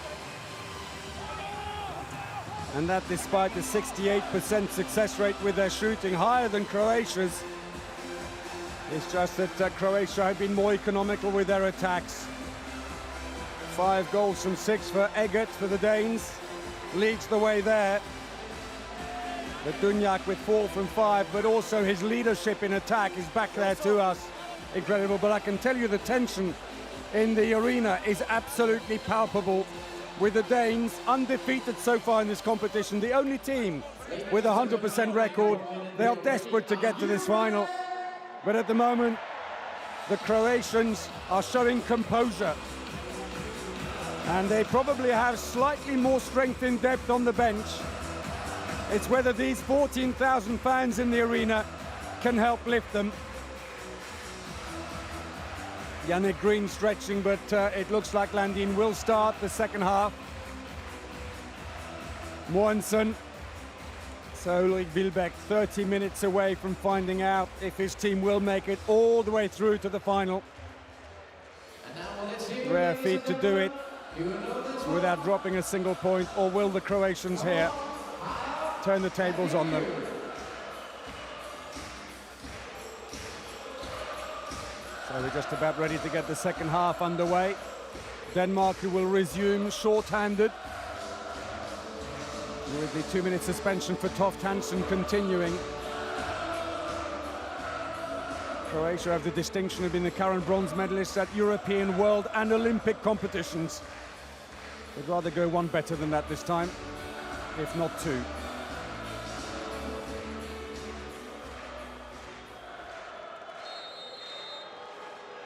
And that despite the 68% success rate with their shooting, higher than Croatia's. It's just that Croatia have been more economical with their attacks. 5 goals from 6 for Eggert for the Danes. Leads the way there. But Dunjak with 4 from 5, but also his leadership in attack is back there to us. Incredible, but I can tell you the tension in the arena is absolutely palpable, with the Danes undefeated so far in this competition, the only team with a 100% record. They are desperate to get to this final, but at the moment the Croatians are showing composure, and they probably have slightly more strength in depth on the bench. It's whether these 14,000 fans in the arena can help lift them. Yannick Green stretching, but it looks like Landin will start the second half. Moensen, so Ulrik Wilbeck 30 minutes away from finding out if his team will make it all the way through to the final. Rare feat to do it without dropping a single point, or will the Croatians here turn the tables on them? So we're just about ready to get the second half underway. Denmark, who will resume short-handed, with the 2-minute suspension for Toft Hansen continuing. Croatia have the distinction of being the current bronze medalists at European, World and Olympic competitions. They'd rather go one better than that this time, if not two.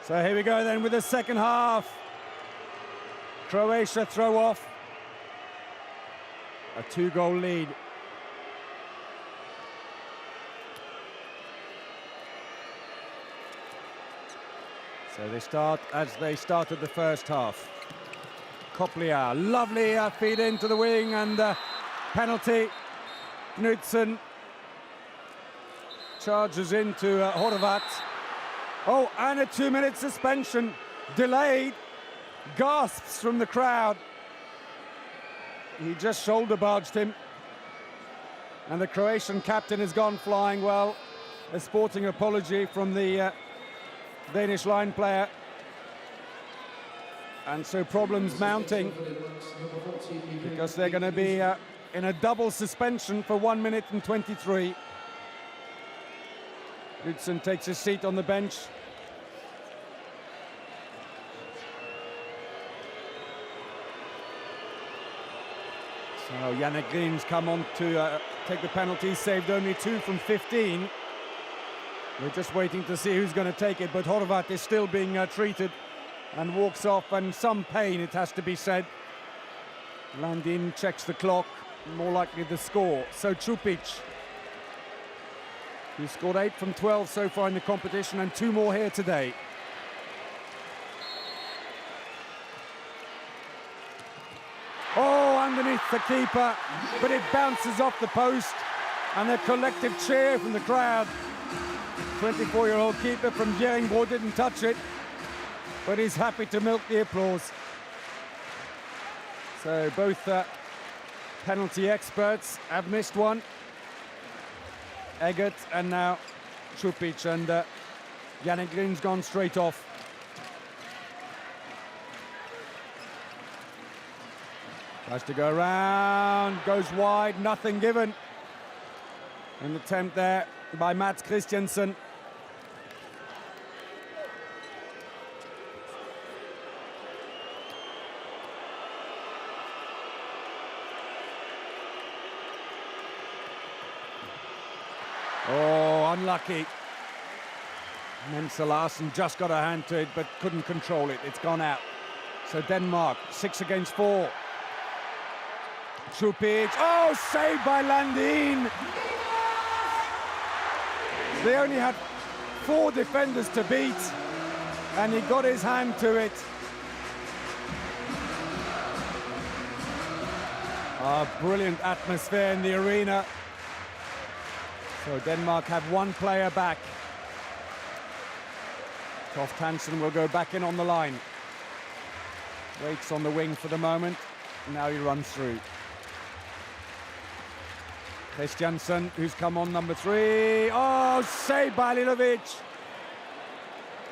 So here we go then with the second half. Croatia throw off. A 2-goal lead. So they start as they started the first half. Koplia, lovely feed into the wing, and penalty. Knudsen charges into Horvat. Oh, and a 2-minute suspension, delayed. Gasps from the crowd. He just shoulder barged him. And the Croatian captain has gone flying. Well, a sporting apology from the Danish line player. And so problems mounting, because they're going to be in a double suspension for 1 minute and 23. Knudsen takes his seat on the bench. So Yannick Green's come on to take the penalty, saved only 2 from 15. We're just waiting to see who's going to take it, but Horvat is still being treated and walks off, and some pain, it has to be said. Landin checks the clock, more likely the score. So Čupić, who scored 8 from 12 so far in the competition, and 2 more here today. Oh, underneath the keeper, but it bounces off the post, and a collective cheer from the crowd. 24-year-old keeper from Bjerringbro didn't touch it, but he's happy to milk the applause. So both penalty experts have missed one. Eggert and now Čupić, and Yannick Green's gone straight off. Tries to go around, goes wide, nothing given. An attempt there by Mats Christiansen. Oh, unlucky. Mensa Larsen just got a hand to it, but couldn't control it. It's gone out. So Denmark, 6 against 4. Čupić, oh, saved by Landin. They only had 4 defenders to beat, and he got his hand to it. A brilliant atmosphere in the arena. So Denmark have 1 player back. Toft Hansen will go back in on the line. Waits on the wing for the moment. Now he runs through. Christiansen, who's come on, number 3. Oh, saved by Lilovic.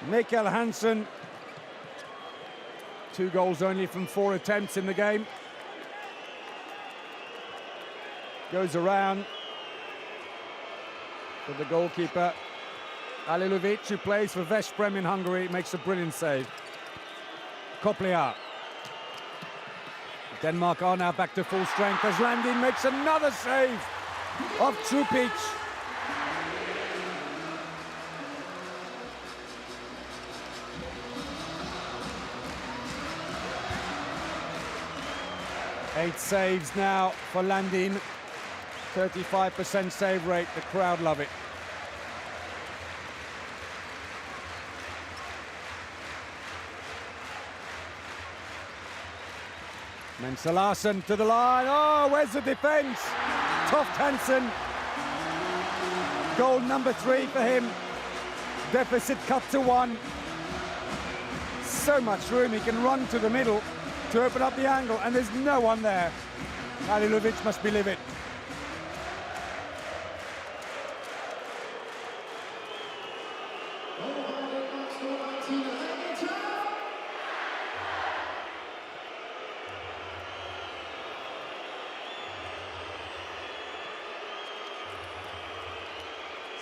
Mikkel Hansen. 2 goals only from 4 attempts in the game. Goes around for the goalkeeper. Alilovic, who plays for Veszprem in Hungary, makes a brilliant save. Koplia. Denmark are now back to full strength as Landin makes another save of Trupic. Eight saves now for Landin. 35% save rate. The crowd love it. Mensa Larsen to the line. Oh, where's the defence? Toft Hansen. Goal number 3 for him. Deficit cut to 1. So much room. He can run to the middle to open up the angle, and there's no one there. Alilovic must be livid.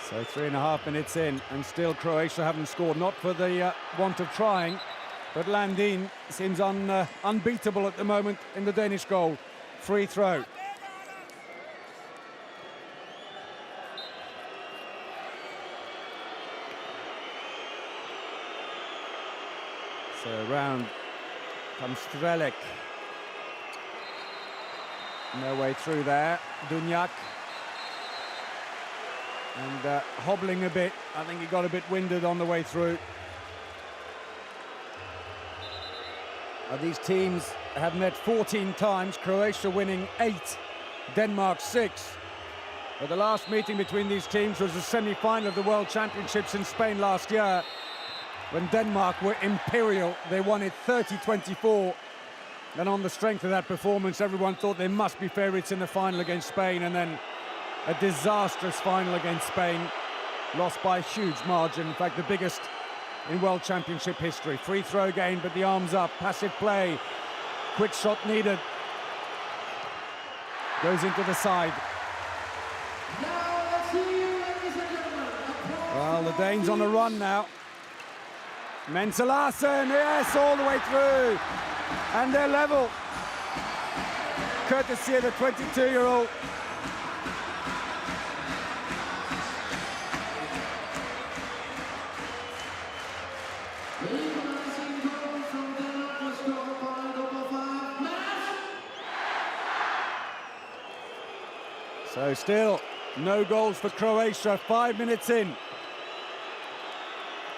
So 3.5 minutes in, and still Croatia haven't scored. Not for the want of trying, but Landin seems unbeatable at the moment in the Danish goal. Free throw. So round comes Strelec. No way through there. Dunjak. And hobbling a bit. I think he got a bit winded on the way through. These teams have met 14 times, Croatia winning 8, Denmark 6. But the last meeting between these teams was the semi-final of the World Championships in Spain last year, when Denmark were imperial. They won it 30-24. And on the strength of that performance, everyone thought they must be favourites in the final against Spain, and then a disastrous final against Spain, lost by a huge margin, in fact the biggest in World Championship history. Free throw again, but the arms up, passive play, quick shot needed. Goes into the side. Well, the Danes on a run now. Mensa Larsen, yes, all the way through. And they're level. Courtesy of the 22-year-old. So still no goals for Croatia, 5 minutes in.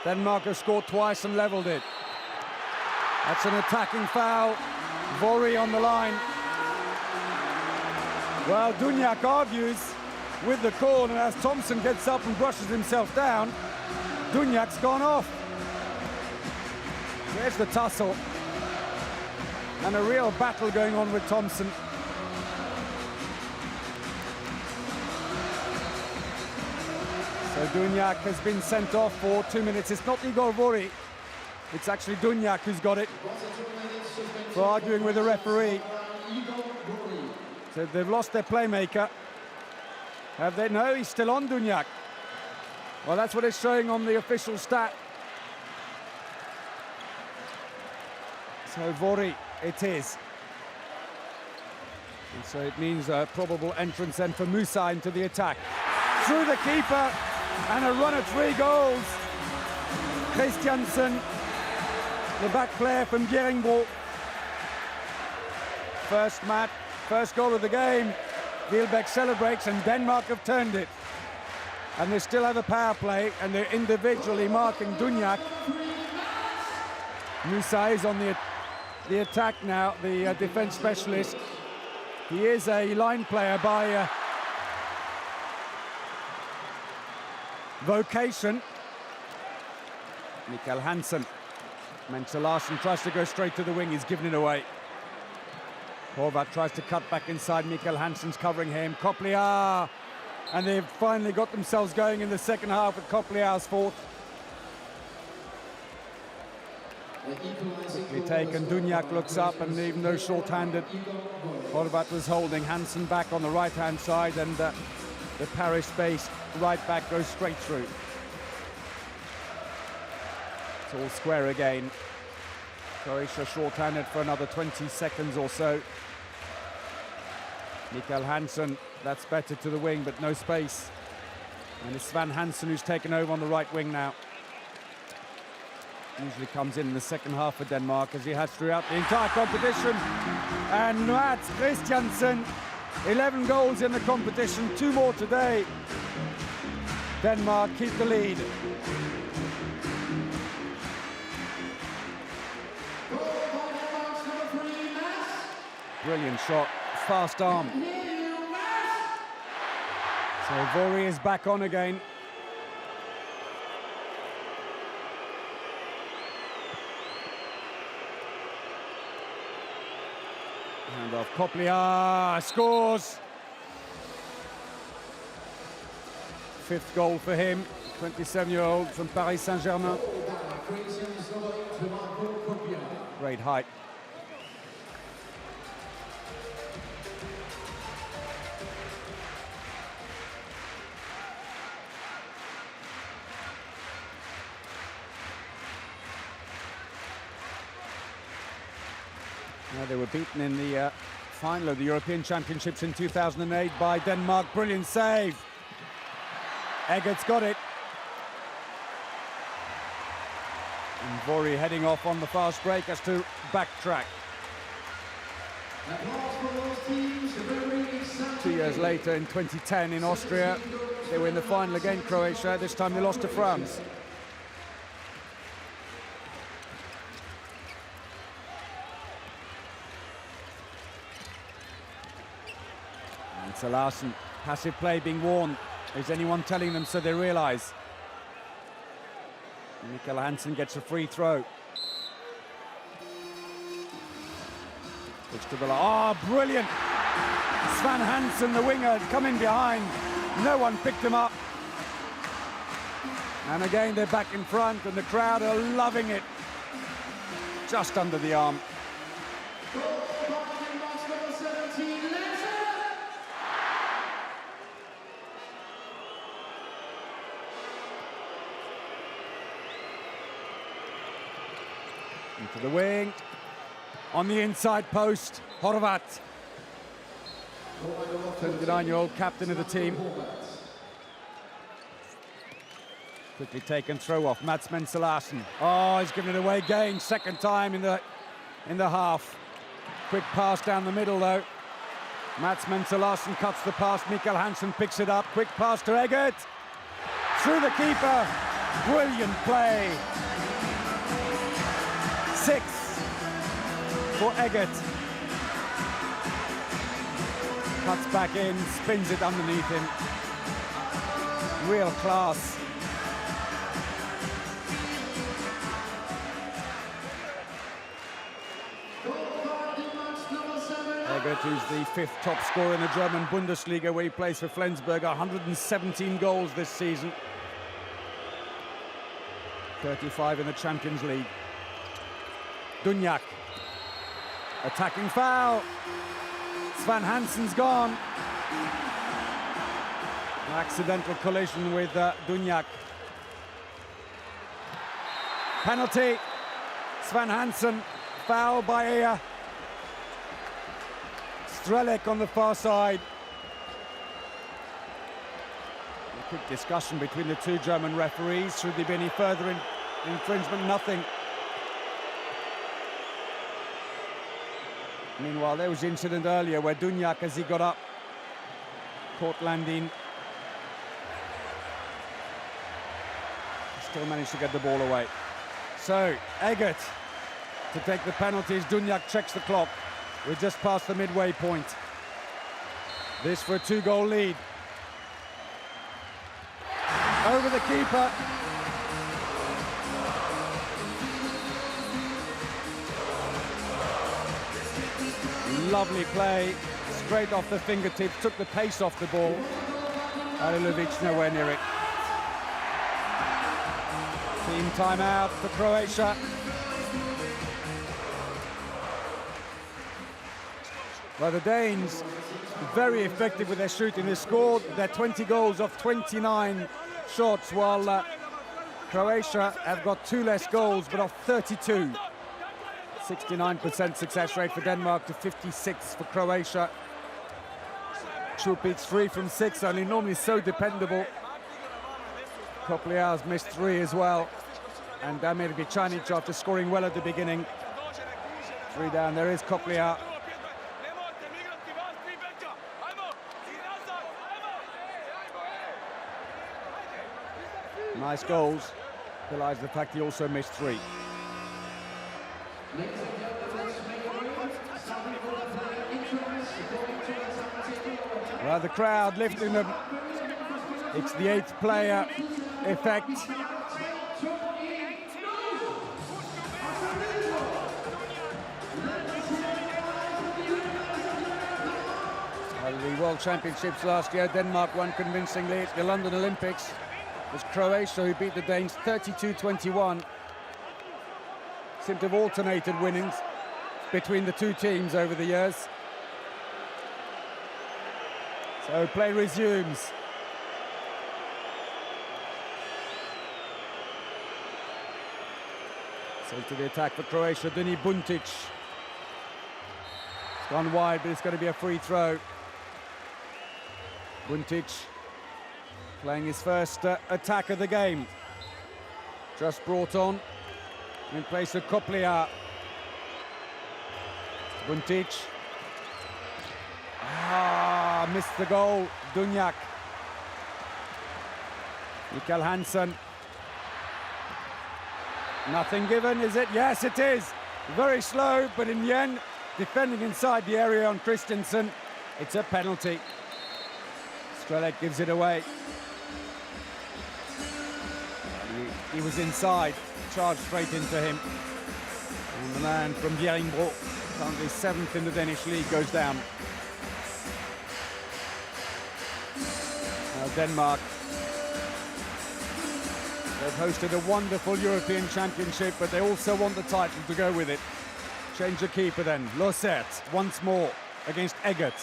Denmark has scored twice and levelled it. That's an attacking foul. Vori on the line. Well, Dunjak argues with the call, and as Thompson gets up and brushes himself down, Dunjak's gone off. There's the tussle. And a real battle going on with Thompson. So Dunjak has been sent off for 2 minutes. It's not Igor Vori. It's actually Dunjak who's got it for arguing with the referee. So they've lost their playmaker. Have they? No, he's still on Dunjak. Well, that's what it's showing on the official stat. So Vori, it is. And so it means a probable entrance then for Musa into the attack. Through the keeper, and a run of 3 goals. Christiansen, the back player from Bjerringbro. First goal of the game. Wielbeck celebrates, and Denmark have turned it. And they still have a power play, and they're individually marking Dunjak. Musa is on the attack now, the defence specialist. He is a line player by vocation. Mikkel Hansen. Mensa Larsen tries to go straight to the wing, he's given it away. Horvath tries to cut back inside. Mikkel Hansen's covering him. Copliar. And they've finally got themselves going in the second half with Copliar's fourth. Quickly taken. Dunjak looks up, and even though short-handed, Horvath was holding Hansen back on the right-hand side, and the Paris-based right back goes straight through. It's all square again. Croatia short-handed for another 20 seconds or so. Mikkel Hansen, that's better to the wing, but no space. And it's Svan Hansen who's taken over on the right wing now. Usually comes in the second half for Denmark, as he has throughout the entire competition. And Mats Christiansen, 11 goals in the competition, 2 more today. Denmark keep the lead. Brilliant shot, fast arm. So Vori is back on again. Hand off, Copliar scores. 5th goal for him, 27-year-old from Paris Saint-Germain. Great height. They were beaten in the final of the European Championships in 2008 by Denmark. Brilliant save. Eggert's got it. And Vori heading off on the fast break has to backtrack. 2 years later, in 2010 in Austria, they were in the final against Croatia. This time they lost to France. So Larsen, passive play being warned. Is anyone telling them so they realise? Mikkel Hansen gets a free throw. It's to the brilliant! Svan Hansen, the winger, coming behind. No one picked him up. And again, they're back in front, and the crowd are loving it. Just under the arm. Into the wing, on the inside post, Horvath. 29-year-old captain of the team. Quickly taken, throw off, Mats Larsen. Oh, he's given it away again, second time in the half. Quick pass down the middle though. Mats Larsen cuts the pass, Mikkel Hansen picks it up, quick pass to Eggert. Through the keeper, brilliant play. 6 for Eggert. Cuts back in, spins it underneath him. Real class. Eggert, who's the 5th top scorer in the German Bundesliga, where he plays for Flensburg, 117 goals this season. 35 in the Champions League. Dunjak, attacking foul. Svan Hansen's gone. An accidental collision with Dunjak. Penalty. Svan Hansen, foul by Strelec on the far side. A quick discussion between the 2 German referees. Should there be any further infringement? Nothing. Meanwhile, there was an incident earlier where Dunjak, as he got up, caught Landin. Still managed to get the ball away. So, Eggert to take the penalties. Dunjak checks the clock. We're just past the midway point. This for a 2-goal lead. Over the keeper. lovely play, straight off the fingertips, took the pace off the ball. Alilovic nowhere near it. Team timeout for Croatia. Well, the Danes, very effective with their shooting. They scored their 20 goals off 29 shots, while Croatia have got 2 less goals, but off 32. 69% success rate for Denmark to 56 for Croatia. Čupić 3 from 6, only normally so dependable. Kopliar's missed 3 as well. And Damir Vicanic, after scoring well at the beginning. 3 down, there is Kopliar. Nice goals. Belies the fact he also missed 3. Well, the crowd lifting them. It's the 8th player effect. Well, the World Championships last year, Denmark won convincingly. It's the London Olympics. It was Croatia who beat the Danes 32-21. Seem to have alternated winnings between the two teams over the years. So play resumes. So to the attack for Croatia, Dini Buntic. It's gone wide, but it's going to be a free throw. Buntic playing his first attack of the game. Just brought on in place of Kopliar. Buntic. Missed the goal, Dunjak. Mikael Hansen. Nothing given, is it? Yes, it is. Very slow, but in the end, defending inside the area on Christensen, it's a penalty. Strelec gives it away. He was inside, charged straight into him. And the man from Bjerringbro, currently 7th in the Danish league, goes down. Now Denmark, they've hosted a wonderful European Championship, but they also want the title to go with it. Change the keeper then. Losert once more against Eggert.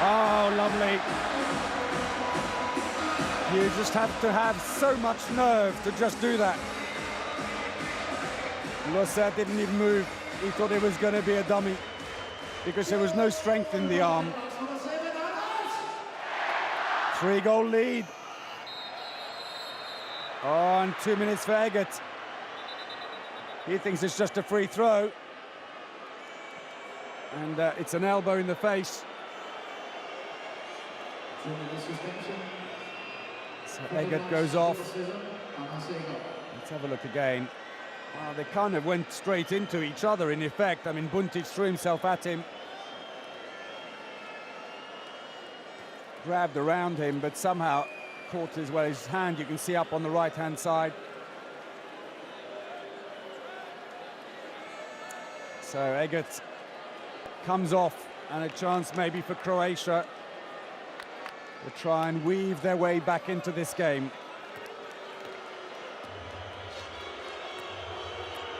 Oh, lovely. You just have to have so much nerve to just do that. Losert didn't even move. He thought it was going to be a dummy because there was no strength in the arm. 3-goal lead. Oh, and 2 minutes for Eggert. He thinks it's just a free throw. And it's an elbow in the face. So Eggert goes off. Let's have a look again. Oh, they kind of went straight into each other in effect. I mean, Buntic threw himself at him. Grabbed around him, but somehow caught his hand. You can see up on the right-hand side. So Eggert comes off, and a chance maybe for Croatia to try and weave their way back into this game.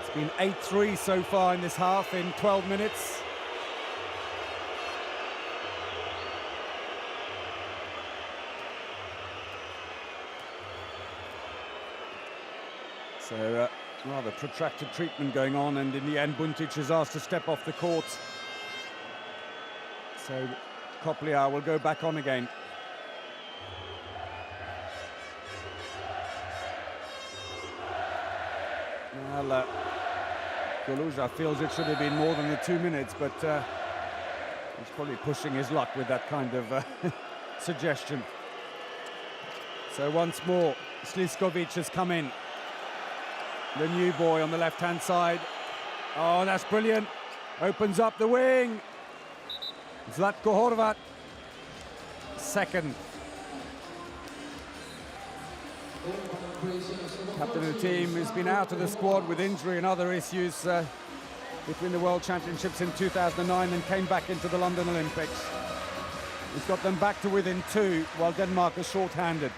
It's been 8-3 so far in this half in 12 minutes. So rather protracted treatment going on, and in the end Buntic is asked to step off the court. So Kopliar will go back on again. Well, Goluja feels it should have been more than the 2 minutes, but he's probably pushing his luck with that kind of suggestion. So once more, Sliskovic has come in. The new boy on the left-hand side. Oh, that's brilliant. Opens up the wing. Zlatko Horvat, second. Captain of the team has been out of the squad with injury and other issues. between the World Championships in 2009 and came back into the London Olympics. He's got them back to within 2 while Denmark is short-handed.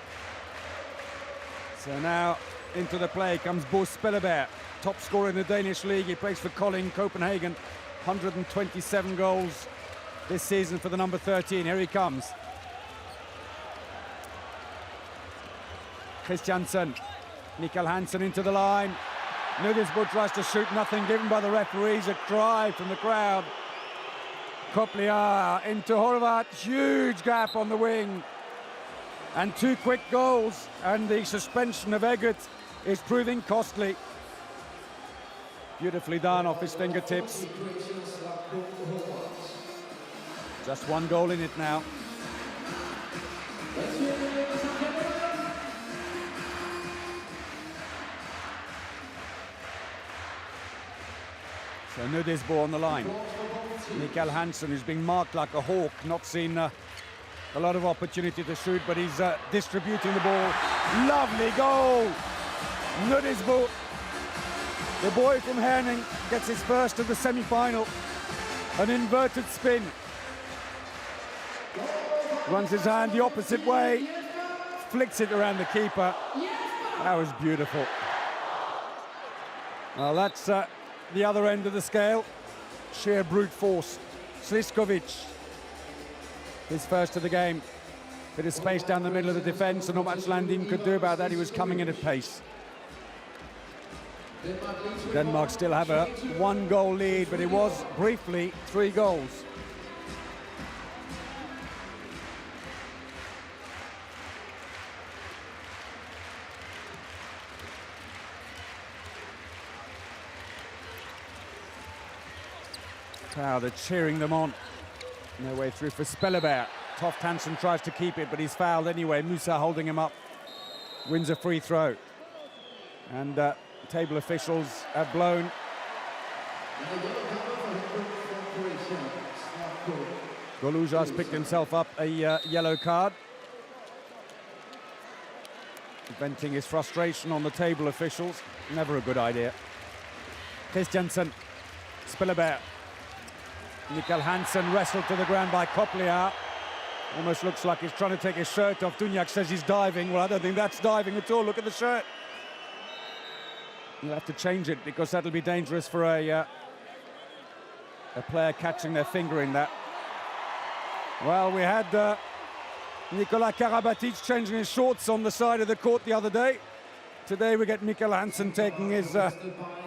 So now into the play comes Bo Spelleberg, top scorer in the Danish league. He plays for Kolding Copenhagen, 127 goals this season for the number 13. Here he comes. Christiansen, Mikkel Hansen into the line. Nudisbo tries to shoot, nothing given by the referees. A cry from the crowd. Koplia into Horvath, huge gap on the wing. And 2 quick goals, and the suspension of Eggert is proving costly. Beautifully done off his fingertips. Just 1 goal in it now. So Nudisbo on the line. Mikkel Hansen, who's being marked like a hawk, not seen a lot of opportunity to shoot, but he's distributing the ball. Lovely goal! Nudisbo, the boy from Herning, gets his first of the semi-final. An inverted spin. Runs his hand the opposite way, flicks it around the keeper. That was beautiful. Well, that's the other end of the scale. Sheer brute force. Sliskovic, his first of the game. Bit of space down the middle of the defence, and not much Landin could do about that. He was coming in at pace. Denmark still have a 1-goal lead, but it was briefly 3 goals. Now they're cheering them on. Their way through for Spelleberg. Toft Hansen tries to keep it, but he's fouled anyway. Musa holding him up. Wins a free throw. And table officials have blown. Goluja's picked himself up a yellow card. Venting his frustration on the table officials. Never a good idea. Christiansen, Spelleberg. Mikkel Hansen wrestled to the ground by Koplia. Almost looks like he's trying to take his shirt off. Dunjak says he's diving. Well, I don't think that's diving at all. Look at the shirt. You'll have to change it because that'll be dangerous for a player catching their finger in that. Well, we had Nikola Karabatic changing his shorts on the side of the court the other day. Today we get Mikkel Hansen taking his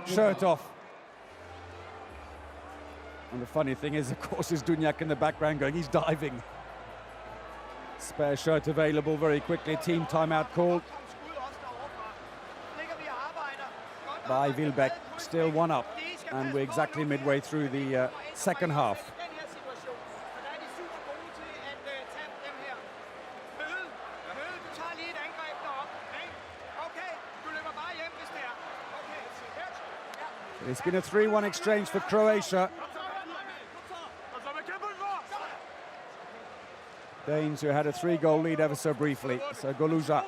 shirt off. And the funny thing is, of course, is Dunjak in the background going, he's diving. Spare shirt available very quickly. Team timeout called by Wilbeck. Still 1 up. And we're exactly midway through the second half. It's been a 3-1 exchange for Croatia. Danes who had a 3-goal lead ever so briefly. So Goluja.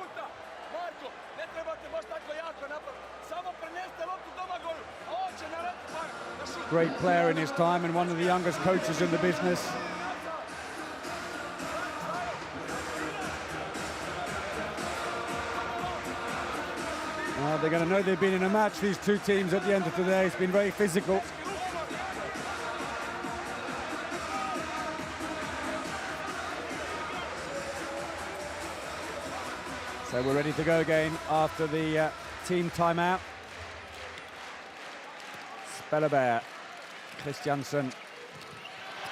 Great player in his time and one of the youngest coaches in the business. They're going to know they've been in a match, these two teams, at the end of today. It's been very physical. So we're ready to go again after the team timeout. Spelleberg, Christiansen.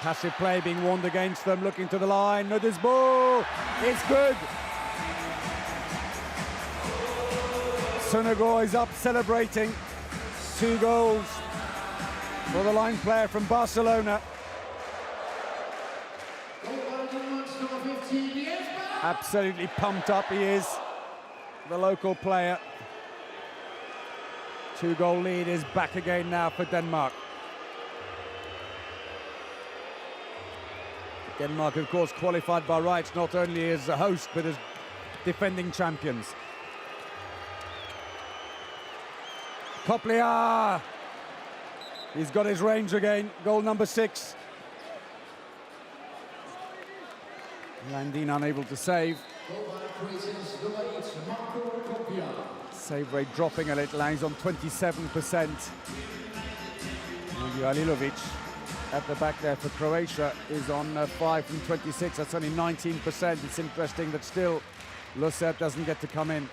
Passive play being warned against them, looking to the line. Nudisbo, it's good. Sunagor is up celebrating. 2 goals for the line player from Barcelona. Absolutely pumped up he is, the local player. 2-goal lead is back again now for Denmark. Denmark, of course, qualified by rights not only as a host but as defending champions. Koplia He's got his range again. Goal number 6. Landin unable to save. Save rate dropping a little. He's on 27%. Alilovic at the back there for Croatia is on 5 from 26. That's only 19%. It's interesting that still Lusep doesn't get to come in.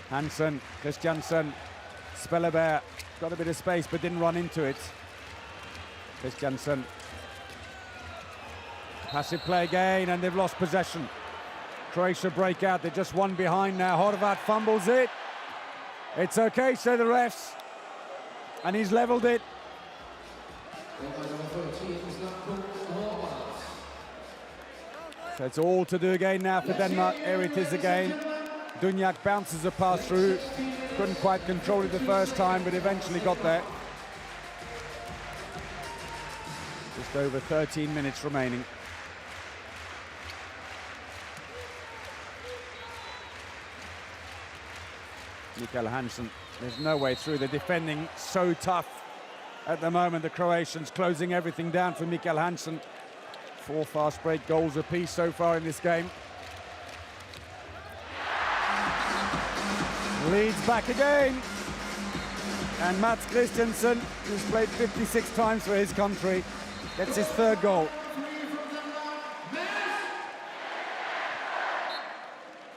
Hansen, Christiansen, Spelleberg got a bit of space but didn't run into it. Christiansen. Passive play again, and they've lost possession. Croatia break out. They're just one behind now. Horvat fumbles it. It's okay, say the refs. And he's leveled it. So it's all to do again now for Denmark. Here it is again. Dunjak bounces a pass through. Couldn't quite control it the first time, but eventually got there. Just over 13 minutes remaining. Mikael Hansen, there's no way through. They're defending so tough at the moment. The Croatians closing everything down for Mikael Hansen. 4 fast break goals apiece so far in this game. Leads back again. And Mats Christiansen, who's played 56 times for his country, gets his 3rd goal.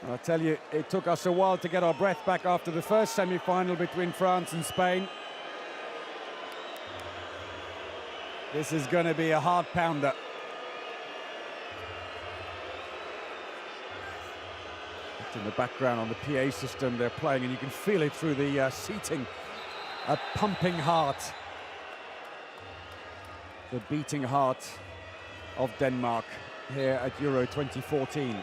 I'll tell you, it took us a while to get our breath back after the first semi-final between France and Spain. This is going to be a hard pounder. In the background on the PA system they're playing, and you can feel it through the seating. A pumping heart. The beating heart of Denmark here at Euro 2014.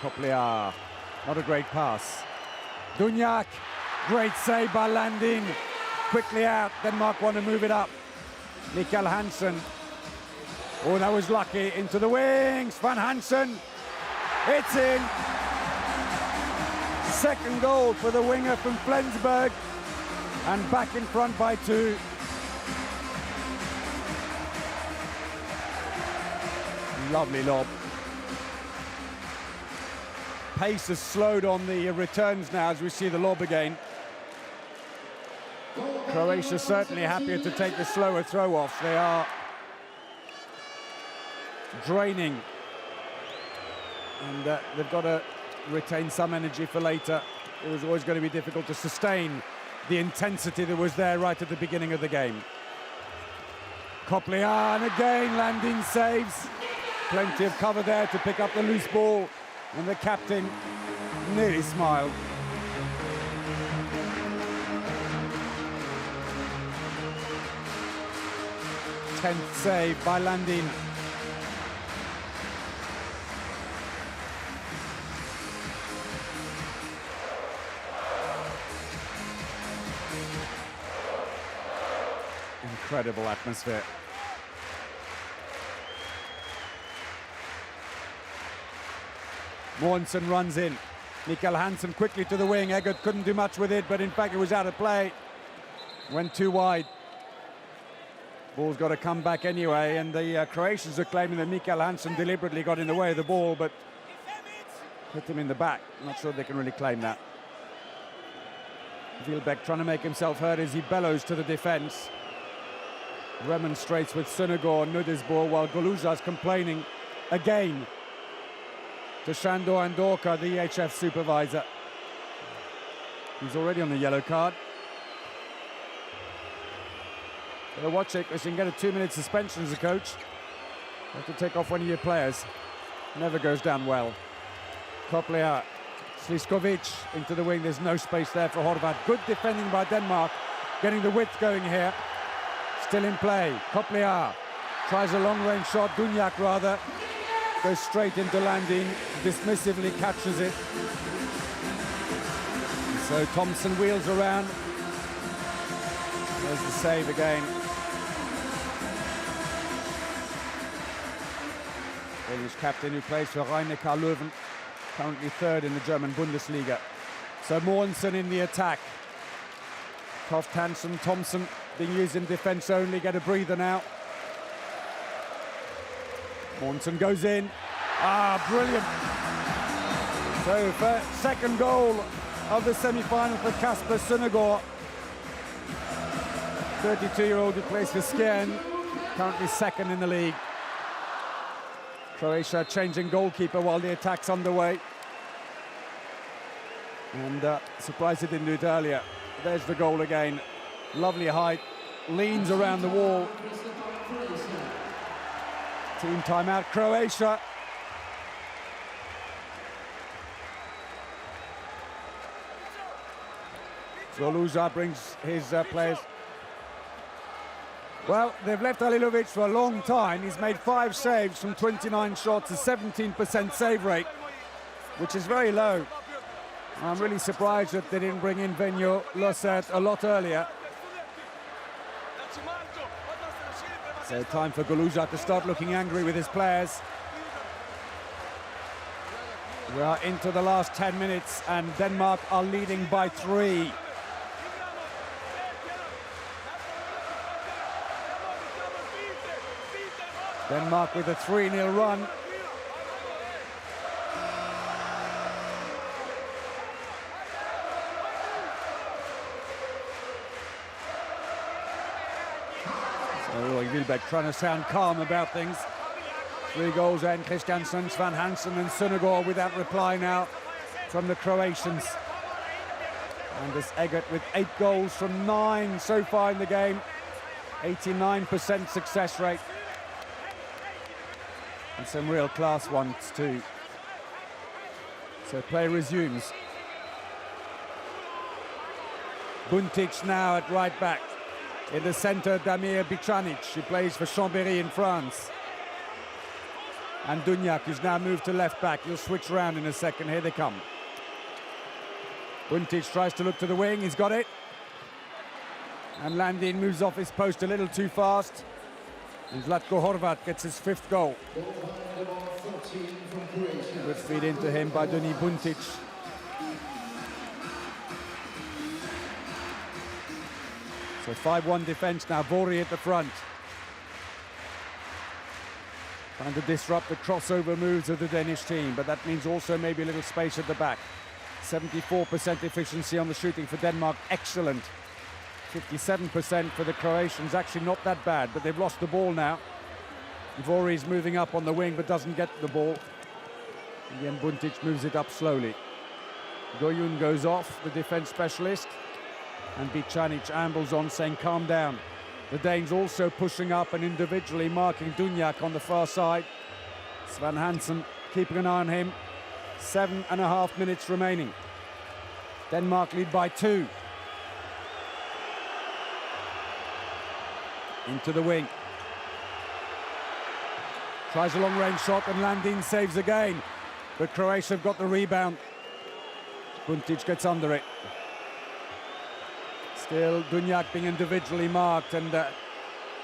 Copliar, not a great pass. Dunjak, great save by Landin. Quickly out, Denmark want to move it up. Mikael Hansen. Oh, that was lucky, into the wings, Van Hansen. It's in. 2nd goal for the winger from Flensburg. And back in front by 2. Lovely lob. Pace has slowed on the returns now as we see the lob again. Croatia certainly happier to take the slower throw-offs. They are draining, and they've got to retain some energy for later. It was always going to be difficult to sustain the intensity that was there right at the beginning of the game. Copliar, and again Landin saves. Plenty of cover there to pick up the loose ball, and the captain nearly smiled. Tenth save by Landin. Incredible atmosphere. Mortensen runs in. Mikael Hansen quickly to the wing. Eggert couldn't do much with it, but in fact it was out of play. Went too wide. Ball's got to come back anyway, and the Croatians are claiming that Mikael Hansen deliberately got in the way of the ball, but hit him in the back. I'm not sure they can really claim that. Wielbeck trying to make himself heard as he bellows to the defence. Remonstrates with Sunagor, Nudisbor, while Goluza's complaining again to Shandor Andorka, the EHF supervisor. He's already on the yellow card. Better watch it, because you can get a 2-minute suspension as a coach. You have to take off one of your players. Never goes down well. Copliar, Sliskovic into the wing. There's no space there for Horvat. Good defending by Denmark, getting the width going here. Still in play. Copliar tries a long-range shot. Dunjak rather goes straight into Landin. Dismissively catches it. So Thompson wheels around. There's the save again. Polish captain who plays for Rhein-Neckar Löwen, currently 3rd in the German Bundesliga. So Mortensen in the attack. Toft, Hansen, Thompson being used in defence only. Get a breather now. Mortensen goes in. Brilliant. So second goal of the semi-final for Kasper Søndergaard. 32-year-old who plays for Skjern, currently second in the league. Croatia changing goalkeeper while the attack's underway. And surprised he didn't do it earlier. There's the goal again. Lovely height, leans around the wall. Team timeout, Croatia. Goluza brings his players. Well, they've left Alilovic for a long time. He's made 5 saves from 29 shots, a 17% save rate, which is very low. I'm really surprised that they didn't bring in Venjo Losert a lot earlier. So time for Goluza to start looking angry with his players. We are into the last 10 minutes and Denmark are leading by 3. Denmark with a 3-0 run. So Wilbeck trying to sound calm about things. 3 goals and Christiansen, Svan Hansen and Søndergaard without reply now from the Croatians. Anders Eggert with 8 goals from 9 so far in the game. 89% success rate. And some real class ones too. So play resumes. Buntic now at right back. In the centre, Damir Bicanic, who plays for Chambéry in France. And Dunjak, who's now moved to left back. He'll switch around in a second. Here they come. Buntic tries to look to the wing. He's got it. And Landin moves off his post a little too fast. And Zlatko Horvat gets his 5th goal. Good feed into him by Denis Buntic. So 5-1 defence now, Vori at the front. Trying to disrupt the crossover moves of the Danish team, but that means also maybe a little space at the back. 74% efficiency on the shooting for Denmark, excellent. 57% for the Croatians, actually not that bad, but they've lost the ball now. Vori's moving up on the wing, but doesn't get the ball. Again, Buntic moves it up slowly. Goyun goes off, the defence specialist. And Bicanic ambles on, saying, calm down. The Danes also pushing up and individually marking Dunjak on the far side. Svan Hansen keeping an eye on him. 7.5 minutes remaining. Denmark lead by 2. Into the wing. Tries a long-range shot and Landin saves again. But Croatia have got the rebound. Buntic gets under it. Still Dunjak being individually marked and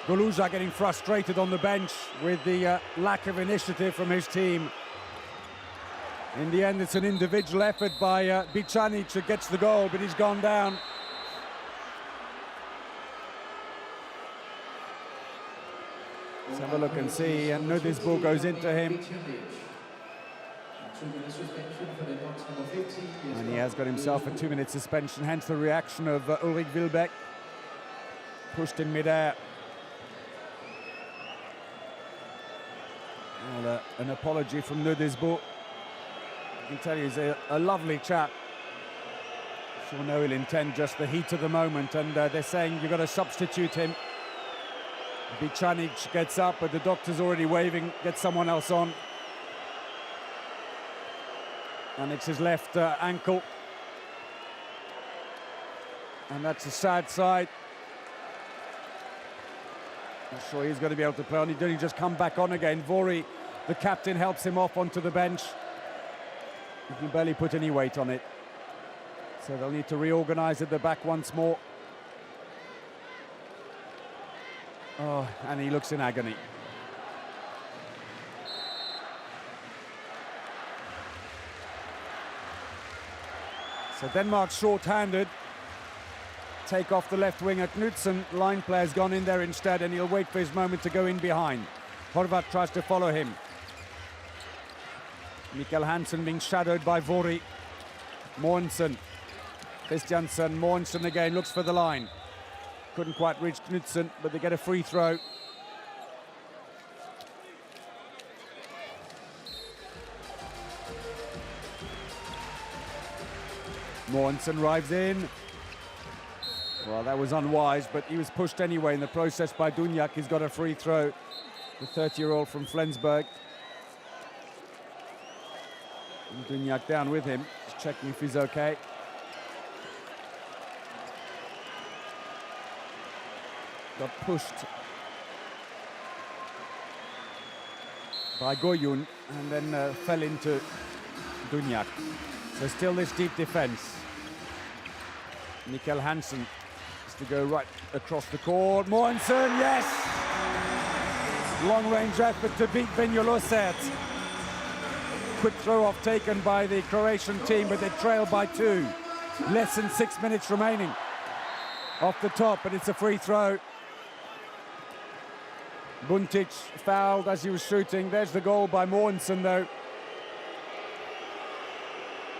Goluza getting frustrated on the bench with the lack of initiative from his team. In the end, it's an individual effort by Bicanic who gets the goal, but he's gone down. Let's have a look and see, and Nudisbo goes into him. And he has got himself a 2-minute suspension, hence the reaction of Ulrik Wilbeck. Pushed in mid-air. Well, an apology from Nudisbo. I can tell you he's a lovely chap. Sure no ill intent, just the heat of the moment, and they're saying you've got to substitute him. Bicanic gets up, but the doctor's already waving, gets someone else on. And it's his left ankle. And that's a sad side. Not sure he's going to be able to play on. He didn't just come back on again. Vori, the captain, helps him off onto the bench. He can barely put any weight on it. So they'll need to reorganize at the back once more. Oh, and he looks in agony. So Denmark short-handed. Take off the left winger Knudsen. Line player's gone in there instead, and he'll wait for his moment to go in behind. Horvat tries to follow him. Mikkel Hansen being shadowed by Vori. Mogensen. Christiansen. Mogensen again looks for the line. Couldn't quite reach Knudsen, but they get a free throw. Mogensen arrives in. Well, that was unwise, but he was pushed anyway in the process by Dunjak. He's got a free throw, the 30-year-old from Flensburg. And Dunjak down with him, just checking if he's okay. Got pushed by Goyun and then fell into Dunjak. So still this deep defense. Mikkel Hansen has to go right across the court. Mogensen, yes! Long-range effort to beat Venjolosert. Quick throw-off taken by the Croatian team, but they trail by 2. Less than 6 minutes remaining. Off the top, but it's a free throw. Buntic fouled as he was shooting. There's the goal by Mogensen, though.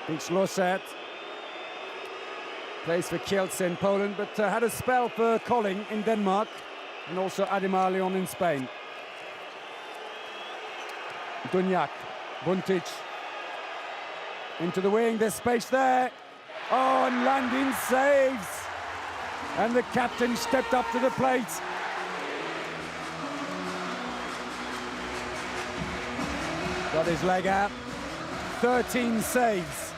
Beats Losert. Plays for Kielce in Poland, but had a spell for Kolding in Denmark, and also Ademar Leon in Spain. Dunjak, Buntic. Into the wing, there's space there. Oh, and Landin saves. And the captain stepped up to the plate. Got his leg out. 13 saves.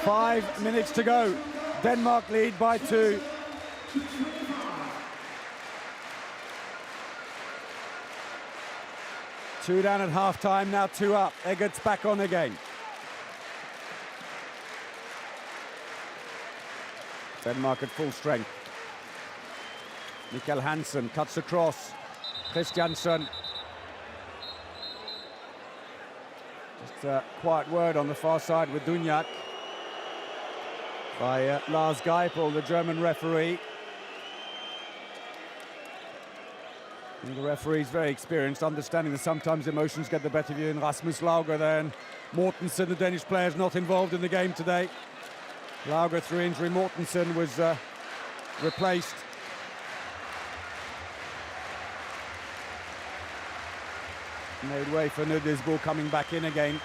5 minutes to go. Denmark lead by 2. Two down at half-time, now 2 up. Eggert's back on again. Denmark at full strength. Mikkel Hansen cuts across. Christiansen. Just a quiet word on the far side with Dunjak by Lars Geipel, the German referee. And the referee's very experienced, understanding that sometimes emotions get the better of you. And Rasmus Lauger there, and Mortensen, the Danish player, is not involved in the game today. Lauger through injury. Mortensen was replaced. Made way for Nudisbo coming back in again.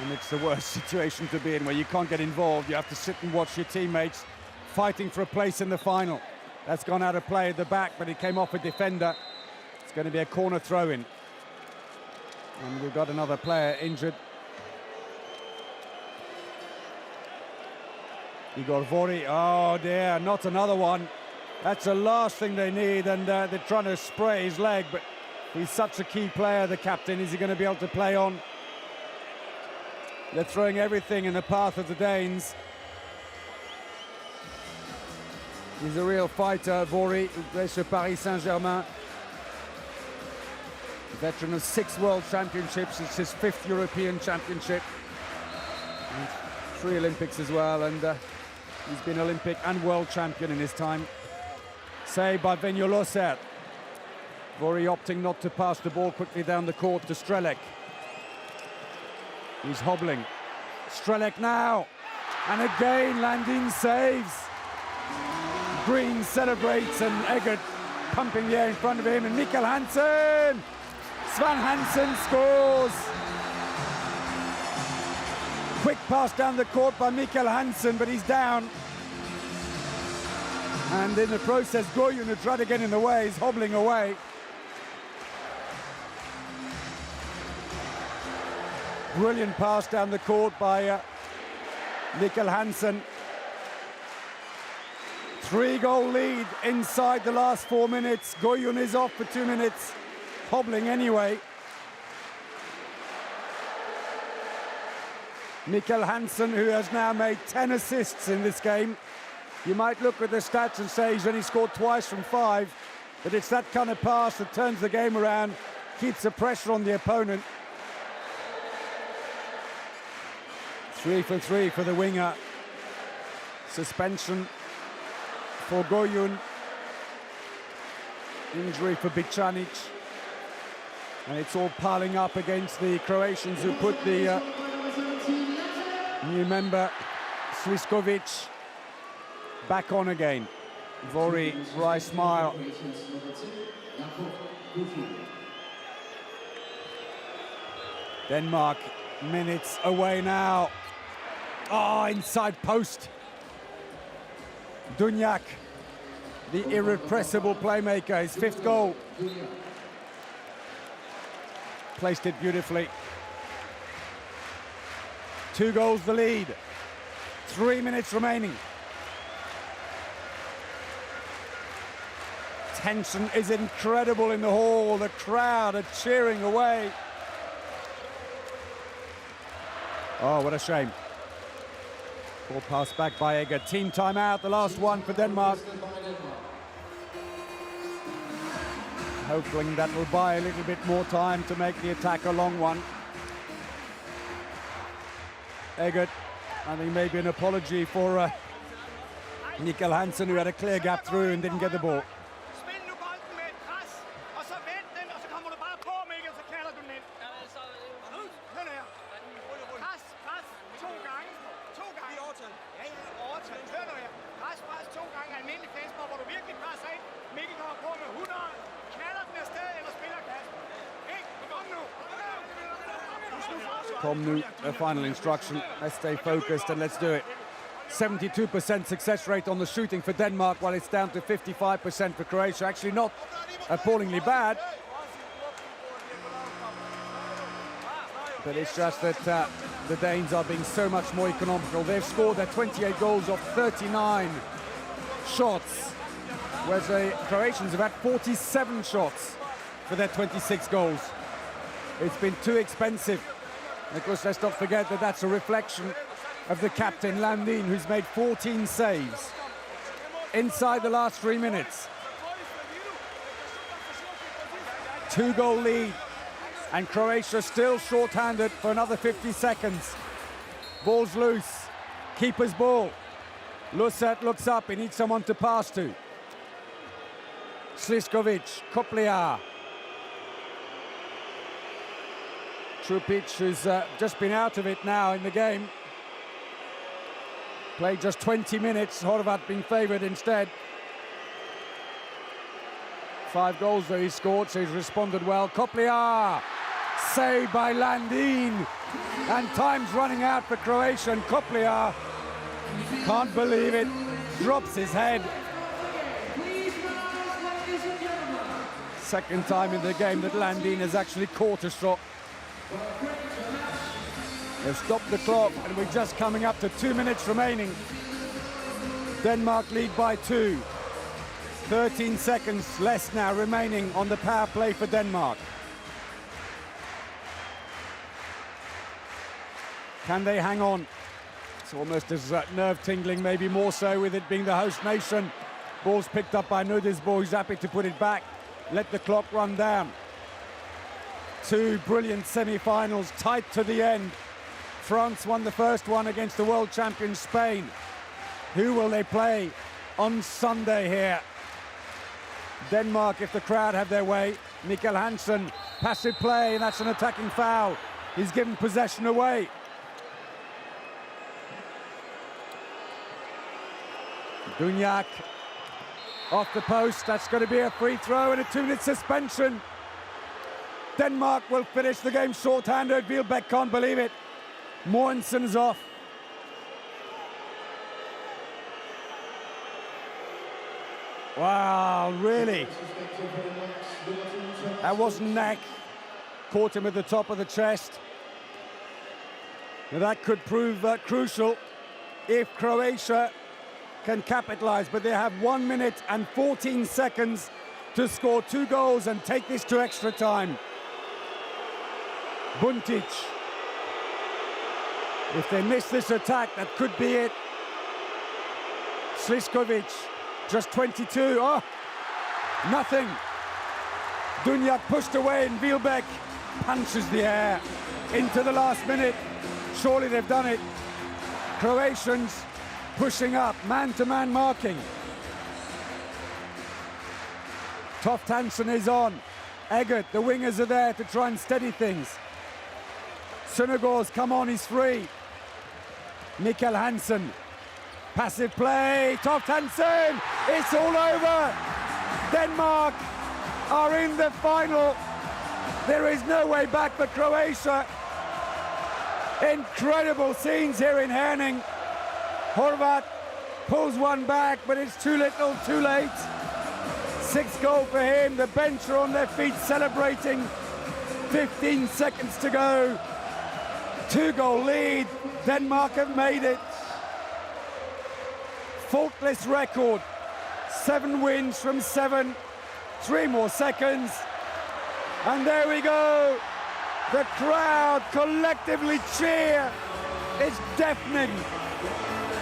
And it's the worst situation to be in, where you can't get involved. You have to sit and watch your teammates fighting for a place in the final. That's gone out of play at the back, but it came off a defender. It's going to be a corner throw-in. And we've got another player injured. Igor Vori, oh dear, not another one. That's the last thing they need, and they're trying to spray his leg, but he's such a key player, the captain. Is he going to be able to play on? They're throwing everything in the path of the Danes. He's a real fighter, Vori, who plays for Paris Saint-Germain. Veteran of 6 World Championships. It's his 5th European Championship. And 3 Olympics as well, and he's been Olympic and World Champion in his time. Saved by Venjolosert. Vori opting not to pass the ball quickly down the court to Strelec. He's hobbling. Strelec now. And again, Landin saves. Green celebrates, and Eggert pumping the air in front of him, and Mikkel Hansen! Svan Hansen scores! Quick pass down the court by Mikkel Hansen, but he's down. And in the process, Goyun, who tried to get in the way, is hobbling away. Brilliant pass down the court by Mikkel Hansen. 3-goal lead inside the last 4 minutes. Goyun is off for 2 minutes, hobbling anyway. Mikkel Hansen, who has now made 10 assists in this game. You might look at the stats and say he's only scored twice from 5, but it's that kind of pass that turns the game around, keeps the pressure on the opponent. 3 for 3 for the winger. Suspension for Goyun. Injury for Bicanic. And it's all piling up against the Croatians who put the new member, Sliskovic, back on again. Very wry smile. Denmark minutes away now. Oh, inside post. Dunjak, the irrepressible playmaker, his 5th goal. Placed it beautifully. 2 goals the lead. 3 minutes remaining. Tension is incredible in the hall. The crowd are cheering away. Oh, what a shame. Ball passed back by Egger. Team timeout, the last one for Denmark. Hoping that will buy a little bit more time to make the attack a long one. Egger, I think maybe an apology for Mikkel Hansen, who had a clear gap through and didn't get the ball. Komnu, a final instruction. Let's stay focused and let's do it. 72% success rate on the shooting for Denmark, while it's down to 55% for Croatia. Actually not appallingly bad. But it's just that the Danes are being so much more economical. They've scored their 28 goals off 39 shots, whereas the Croatians have had 47 shots for their 26 goals. It's been too expensive. And of course, let's not forget that that's a reflection of the captain, Landin, who's made 14 saves inside the last 3 minutes. 2-goal lead, and Croatia still short-handed for another 50 seconds. Ball's loose, keeper's ball. Lusat looks up, he needs someone to pass to. Sliskovic, Koplia. Trupic, who's just been out of it now in the game. Played just 20 minutes, Horvat being favoured instead. 5 goals though he scored, so he's responded well. Koplia, saved by Landin. And time's running out for Croatia, and Koplia, can't believe it, drops his head. Second time in the game that Landin has actually caught a shot. They've stopped the clock, and we're just coming up to 2 minutes remaining. Denmark lead by 2. 13 seconds less now remaining on the power play for Denmark. Can they hang on? It's almost as nerve-tingling, maybe more so with it being the host nation. Ball's picked up by Nudisbo, who's happy to put it back. Let the clock run down. 2 brilliant semi-finals, tight to the end. France won the first one against the world champion Spain. Who will they play on Sunday here? Denmark, if the crowd have their way. Mikkel Hansen, passive play, and that's an attacking foul. He's given possession away. Dunjak off the post, that's going to be a free throw and a 2-minute suspension. Denmark will finish the game short-handed. Wielbeck can't believe it. Mortensen's off. Wow, really? That wasn't neck. Caught him at the top of the chest. Now that could prove crucial if Croatia can capitalize, but they have 1 minute and 14 seconds to score 2 goals and take this to extra time. Buntic. If they miss this attack, that could be it. Sliskovic, just 22. Oh, nothing. Dunjak pushed away, and Wielbeck punches the air into the last minute. Surely they've done it. Croatians pushing up, man-to-man marking. Toft Hansen is on. Eggert, the wingers are there to try and steady things. Søndergaard's come on, he's free. Mikkel Hansen. Passive play, Toft Hansen, it's all over. Denmark are in the final. There is no way back for Croatia. Incredible scenes here in Herning. Horvat pulls one back, but it's too little, too late. 6th goal for him. The bench are on their feet celebrating. 15 seconds to go. 2-goal lead. Denmark have made it. Faultless record. 7 wins from 7. 3 more seconds. And there we go. The crowd collectively cheer. It's deafening.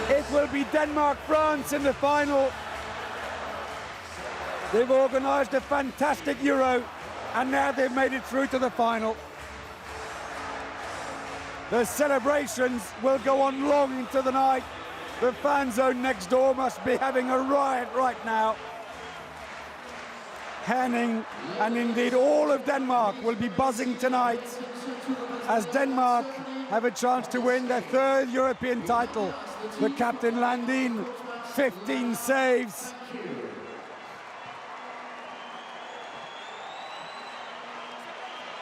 It will be Denmark-France in the final. They've organised a fantastic Euro, and now they've made it through to the final. The celebrations will go on long into the night. The fan zone next door must be having a riot right now. Herning, and indeed all of Denmark, will be buzzing tonight as Denmark have a chance to win their 3rd European title. The captain Landin, 15 saves.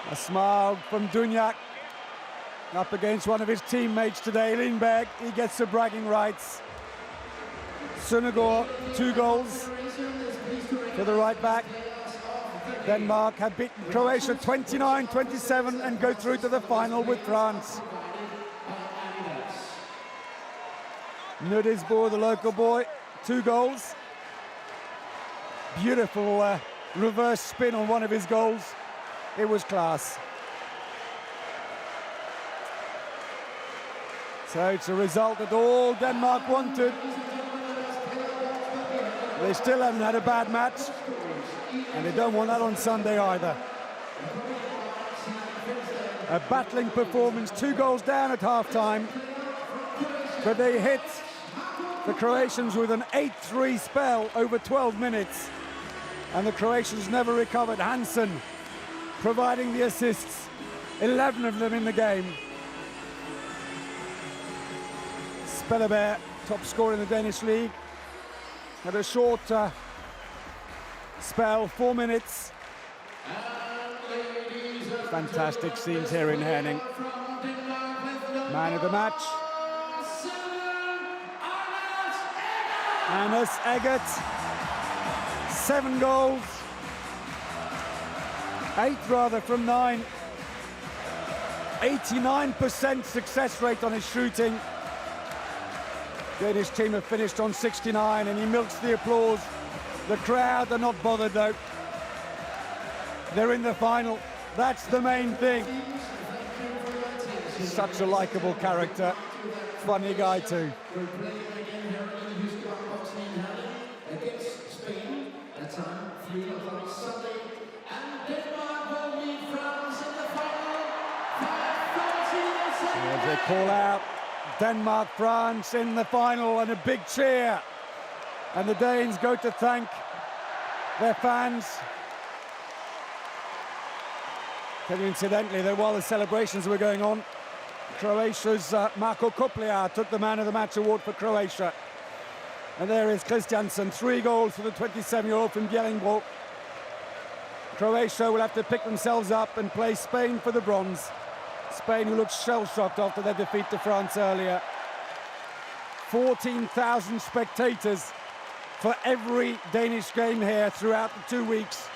A smile from Dunjak up against one of his teammates today, Lindberg. He gets the bragging rights. Søndergaard, 2 goals for the right back. Denmark have beaten Croatia 29-27 and go through to the final with France. Nudisbo, the local boy, 2 goals. Beautiful reverse spin on one of his goals. It was class. So it's a result that all Denmark wanted. They still haven't had a bad match, and they don't want that on Sunday either. A battling performance, 2 goals down at half-time, but they hit the Croatians with an 8-3 spell over 12 minutes, and the Croatians never recovered. Hansen providing the assists, 11 of them in the game. Spelleberg, top scorer in the Danish league, had a short spell, 4 minutes. Fantastic scenes here in Herning. Man of the match, Anders Eggert, 7 goals, 8 rather from 9. 89% success rate on his shooting. Danish team have finished on 69, and he milks the applause. The crowd are not bothered though. They're in the final. That's the main thing. Such a likable character. Funny guy too. As they call out Denmark, France in the final, and a big cheer. And the Danes go to thank their fans. Tell you incidentally that while the celebrations were going on, Croatia's Marko Kopljar took the Man of the Match award for Croatia. And there is Christiansen, 3 goals for the 27-year-old from Bjerringbro. Croatia will have to pick themselves up and play Spain for the bronze. Spain, who looked shell-shocked after their defeat to France earlier. 14,000 spectators for every Danish game here throughout the 2 weeks.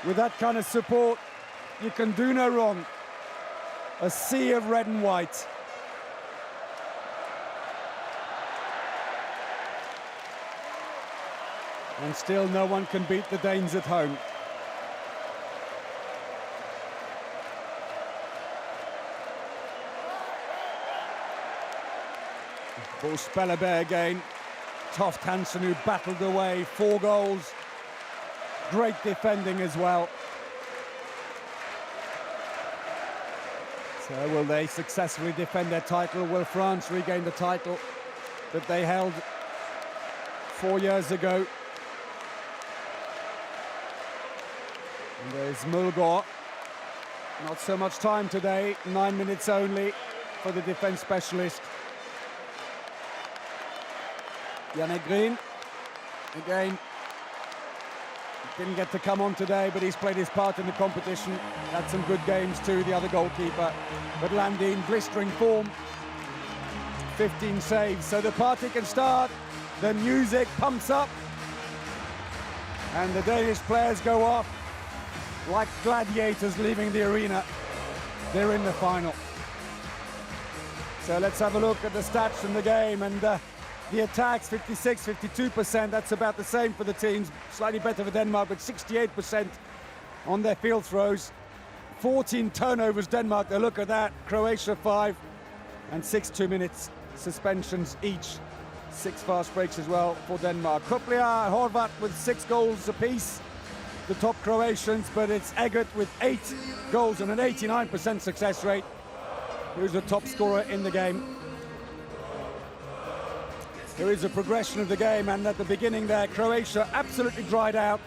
With that kind of support, you can do no wrong. A sea of red and white. And still no one can beat the Danes at home. Ball Spelleberg again. Toft Hansen, who battled away, 4 goals. Great defending as well. So will they successfully defend their title? Will France regain the title that they held 4 years ago? And there's Mulgaard. Not so much time today, 9 minutes only for the defense specialist. Yannick Green, again, didn't get to come on today, but he's played his part in the competition. Had some good games too, the other goalkeeper. But Landin, blistering form, 15 saves. So the party can start, the music pumps up, and the Danish players go off like gladiators leaving the arena. They're in the final. So let's have a look at the stats from the game. And the attacks, 56, 52%. That's about the same for the teams. Slightly better for Denmark, but 68% on their field throws. 14 turnovers, Denmark. Now look at that. Croatia 5 and 6 2-minute suspensions each. 6 fast breaks as well for Denmark. Koplia and Horvat with 6 goals apiece. The top Croatians, but it's Eggert with 8 goals and an 89% success rate, who's the top scorer in the game. There is a progression of the game, and at the beginning there, Croatia absolutely dried out.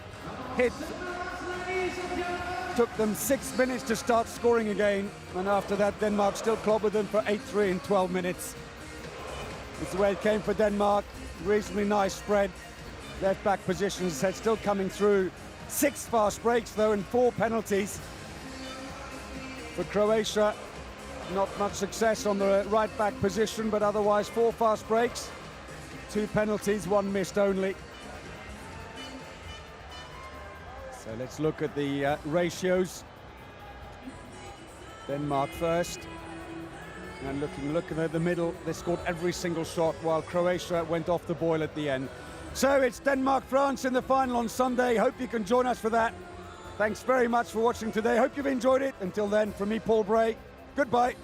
Took them 6 minutes to start scoring again, and after that, Denmark still clobbered them for 8-3 in 12 minutes. It's the way it came for Denmark. Reasonably nice spread. Left back positions still coming through. 6 fast breaks though, and 4 penalties for Croatia. Not much success on the right back position, but otherwise 4 fast breaks, 2 penalties, 1 missed only. So let's look at the ratios. Denmark first, and looking at the middle, they scored every single shot while Croatia went off the boil at the end. So it's Denmark-France in the final on Sunday. Hope you can join us for that. Thanks very much for watching today. Hope you've enjoyed it. Until then, from me, Paul Bray, goodbye.